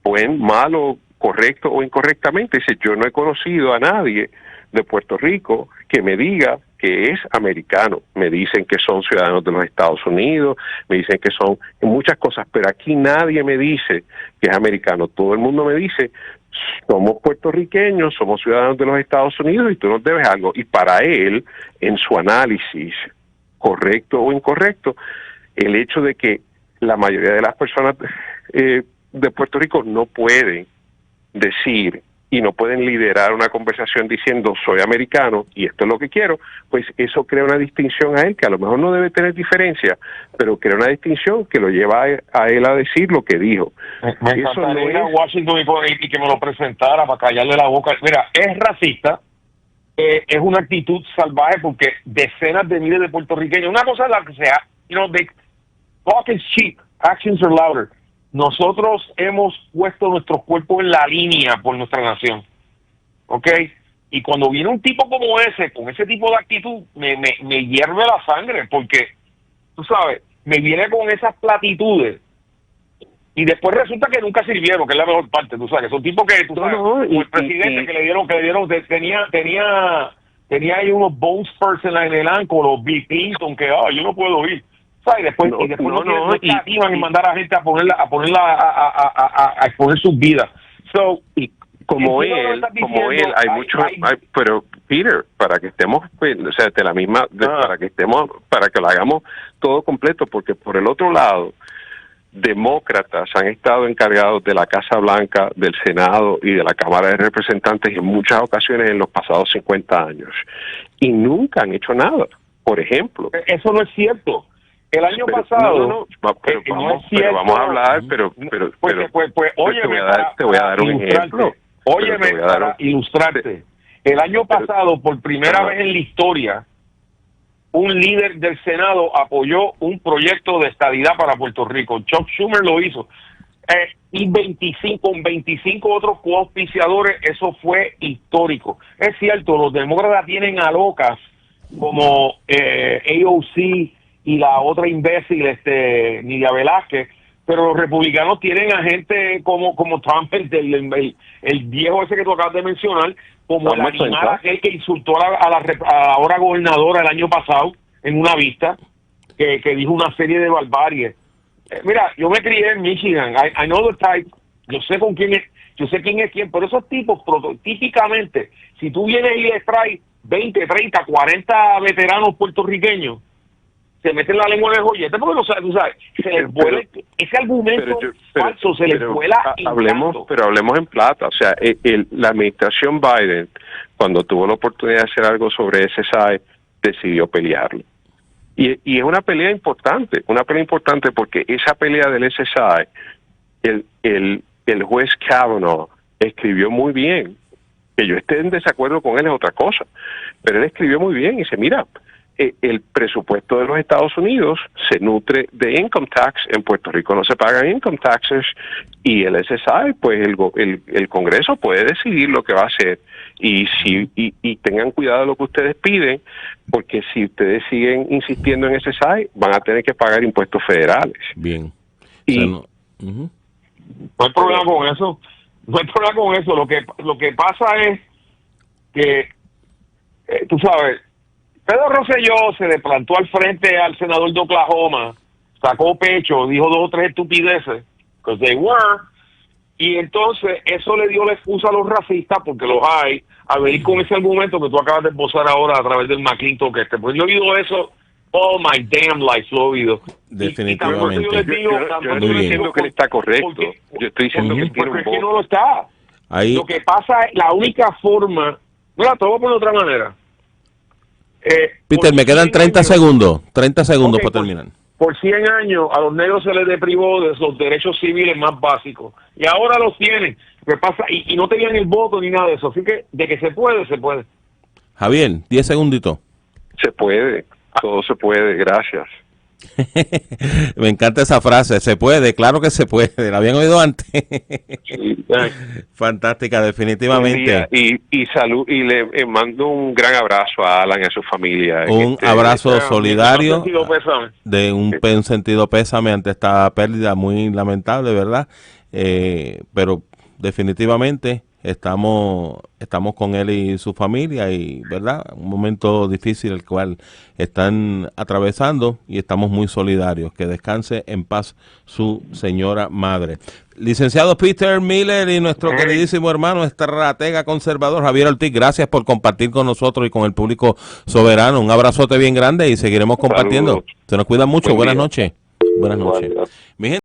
buen, malo, correcto o incorrectamente, dice, yo no he conocido a nadie de Puerto Rico que me diga que es americano. Me dicen que son ciudadanos de los Estados Unidos, me dicen que son muchas cosas, pero aquí nadie me dice que es americano. Todo el mundo me dice, somos puertorriqueños, somos ciudadanos de los Estados Unidos y tú nos debes algo. Y para él, en su análisis, correcto o incorrecto, el hecho de que la mayoría de las personas de Puerto Rico no pueden decir y no pueden liderar una conversación diciendo soy americano y esto es lo que quiero, pues eso crea una distinción a él que a lo mejor no debe tener diferencia, pero crea una distinción que lo lleva a él a decir lo que dijo. Me encantaría ir a Washington y que me lo presentara para callarle la boca. Mira, es racista, es una actitud salvaje porque decenas de miles de puertorriqueños, una cosa es la que sea, talk is cheap, actions are louder. Nosotros hemos puesto nuestros cuerpos en la línea por nuestra nación, ¿ok? Y cuando viene un tipo como ese, con ese tipo de actitud, me hierve la sangre, porque, tú sabes, me viene con esas platitudes, y después resulta que nunca sirvieron, que es la mejor parte, tú sabes, que son tipos que, tú sabes, como el presidente que le dieron, tenía ahí unos bone spurs en el ankle, los Bill Clinton, que, yo no puedo ir. Y después no activan en mandar a gente a exponer sus vidas. So, y como él, hay muchos, pero Peter, para que estemos, o sea, de la misma, para que lo hagamos todo completo, porque por el otro lado, demócratas han estado encargados de la Casa Blanca, del Senado y de la Cámara de Representantes en muchas ocasiones en los pasados 50 años y nunca han hecho nada. Por ejemplo, eso no es cierto. El año pasado, vamos a hablar, oye, te voy a dar un ejemplo. Óyeme, para ilustrarte. El año pasado, por primera vez en la historia, un líder del Senado apoyó un proyecto de estadidad para Puerto Rico. Chuck Schumer lo hizo. Y 25 otros coauspiciadores, eso fue histórico. Es cierto, los demócratas tienen a locas como AOC y la otra imbécil, Nidia Velázquez, pero los republicanos tienen a gente como Trump, el viejo ese que tú acabas de mencionar, como el animal aquel que insultó a la ahora gobernadora el año pasado en una vista, que dijo una serie de barbaries. Mira, yo me crié en Michigan. I know the type. Yo sé con quién es. Yo sé quién es quién. Pero esos tipos, típicamente, si tú vienes y les traes 20, 30, 40 veteranos puertorriqueños, se meten la lengua en el joyete porque no sabes, tú sabes, se les vuela ese argumento falso, se les vuela. Hablemos en plata. O sea, la administración Biden, cuando tuvo la oportunidad de hacer algo sobre SSI, decidió pelearlo. Y es una pelea importante porque esa pelea del SSI, el juez Kavanaugh escribió muy bien. Que yo esté en desacuerdo con él es otra cosa, pero él escribió muy bien y dice, mira, el presupuesto de los Estados Unidos se nutre de income tax. En Puerto Rico no se pagan income taxes y el SSI, pues el Congreso puede decidir lo que va a hacer y tengan cuidado de lo que ustedes piden, porque si ustedes siguen insistiendo en SSI van a tener que pagar impuestos federales. Bien. Y no hay problema con eso. No hay problema con eso. Lo que pasa es que tú sabes, Pedro Rosselló se le plantó al frente al senador de Oklahoma, sacó pecho, dijo 2 o 3 estupideces, because they were, y entonces eso le dio la excusa a los racistas, porque los hay, a venir con ese argumento que tú acabas de esbozar ahora a través del McClintock pues yo he oído eso all my damn life, lo he oído. Definitivamente. Yo no estoy diciendo que él está correcto, yo estoy diciendo que él tiene un voto. No lo está. Ahí. Lo que pasa es, la única forma, mira, te voy a poner de otra manera. Peter, me quedan 30 segundos. 30 segundos para terminar. Por 100 años a los negros se les deprivó de los derechos civiles más básicos. Y ahora los tienen. ¿Qué pasa? Y no tenían el voto ni nada de eso. Así que de que se puede, se puede. Javier, 10 segunditos. Se puede. Todo se puede. Gracias. Me encanta esa frase, se puede, claro que se puede, ¿la habían oído antes? Sí. Fantástica, definitivamente. Y salud, y le mando un gran abrazo a Alan y a su familia. Un abrazo solidario, de un sentido pésame ante esta pérdida muy lamentable, ¿verdad? Pero definitivamente estamos con él y su familia, y verdad, un momento difícil el cual están atravesando, y estamos muy solidarios. Que descanse en paz su señora madre. Licenciado Peter Miller y nuestro queridísimo hermano estratega conservador Javier Ortiz, gracias por compartir con nosotros y con el público soberano. Un abrazote bien grande y seguiremos compartiendo. Se nos cuida mucho. Buenas noches. Buenas noches. Mi gente.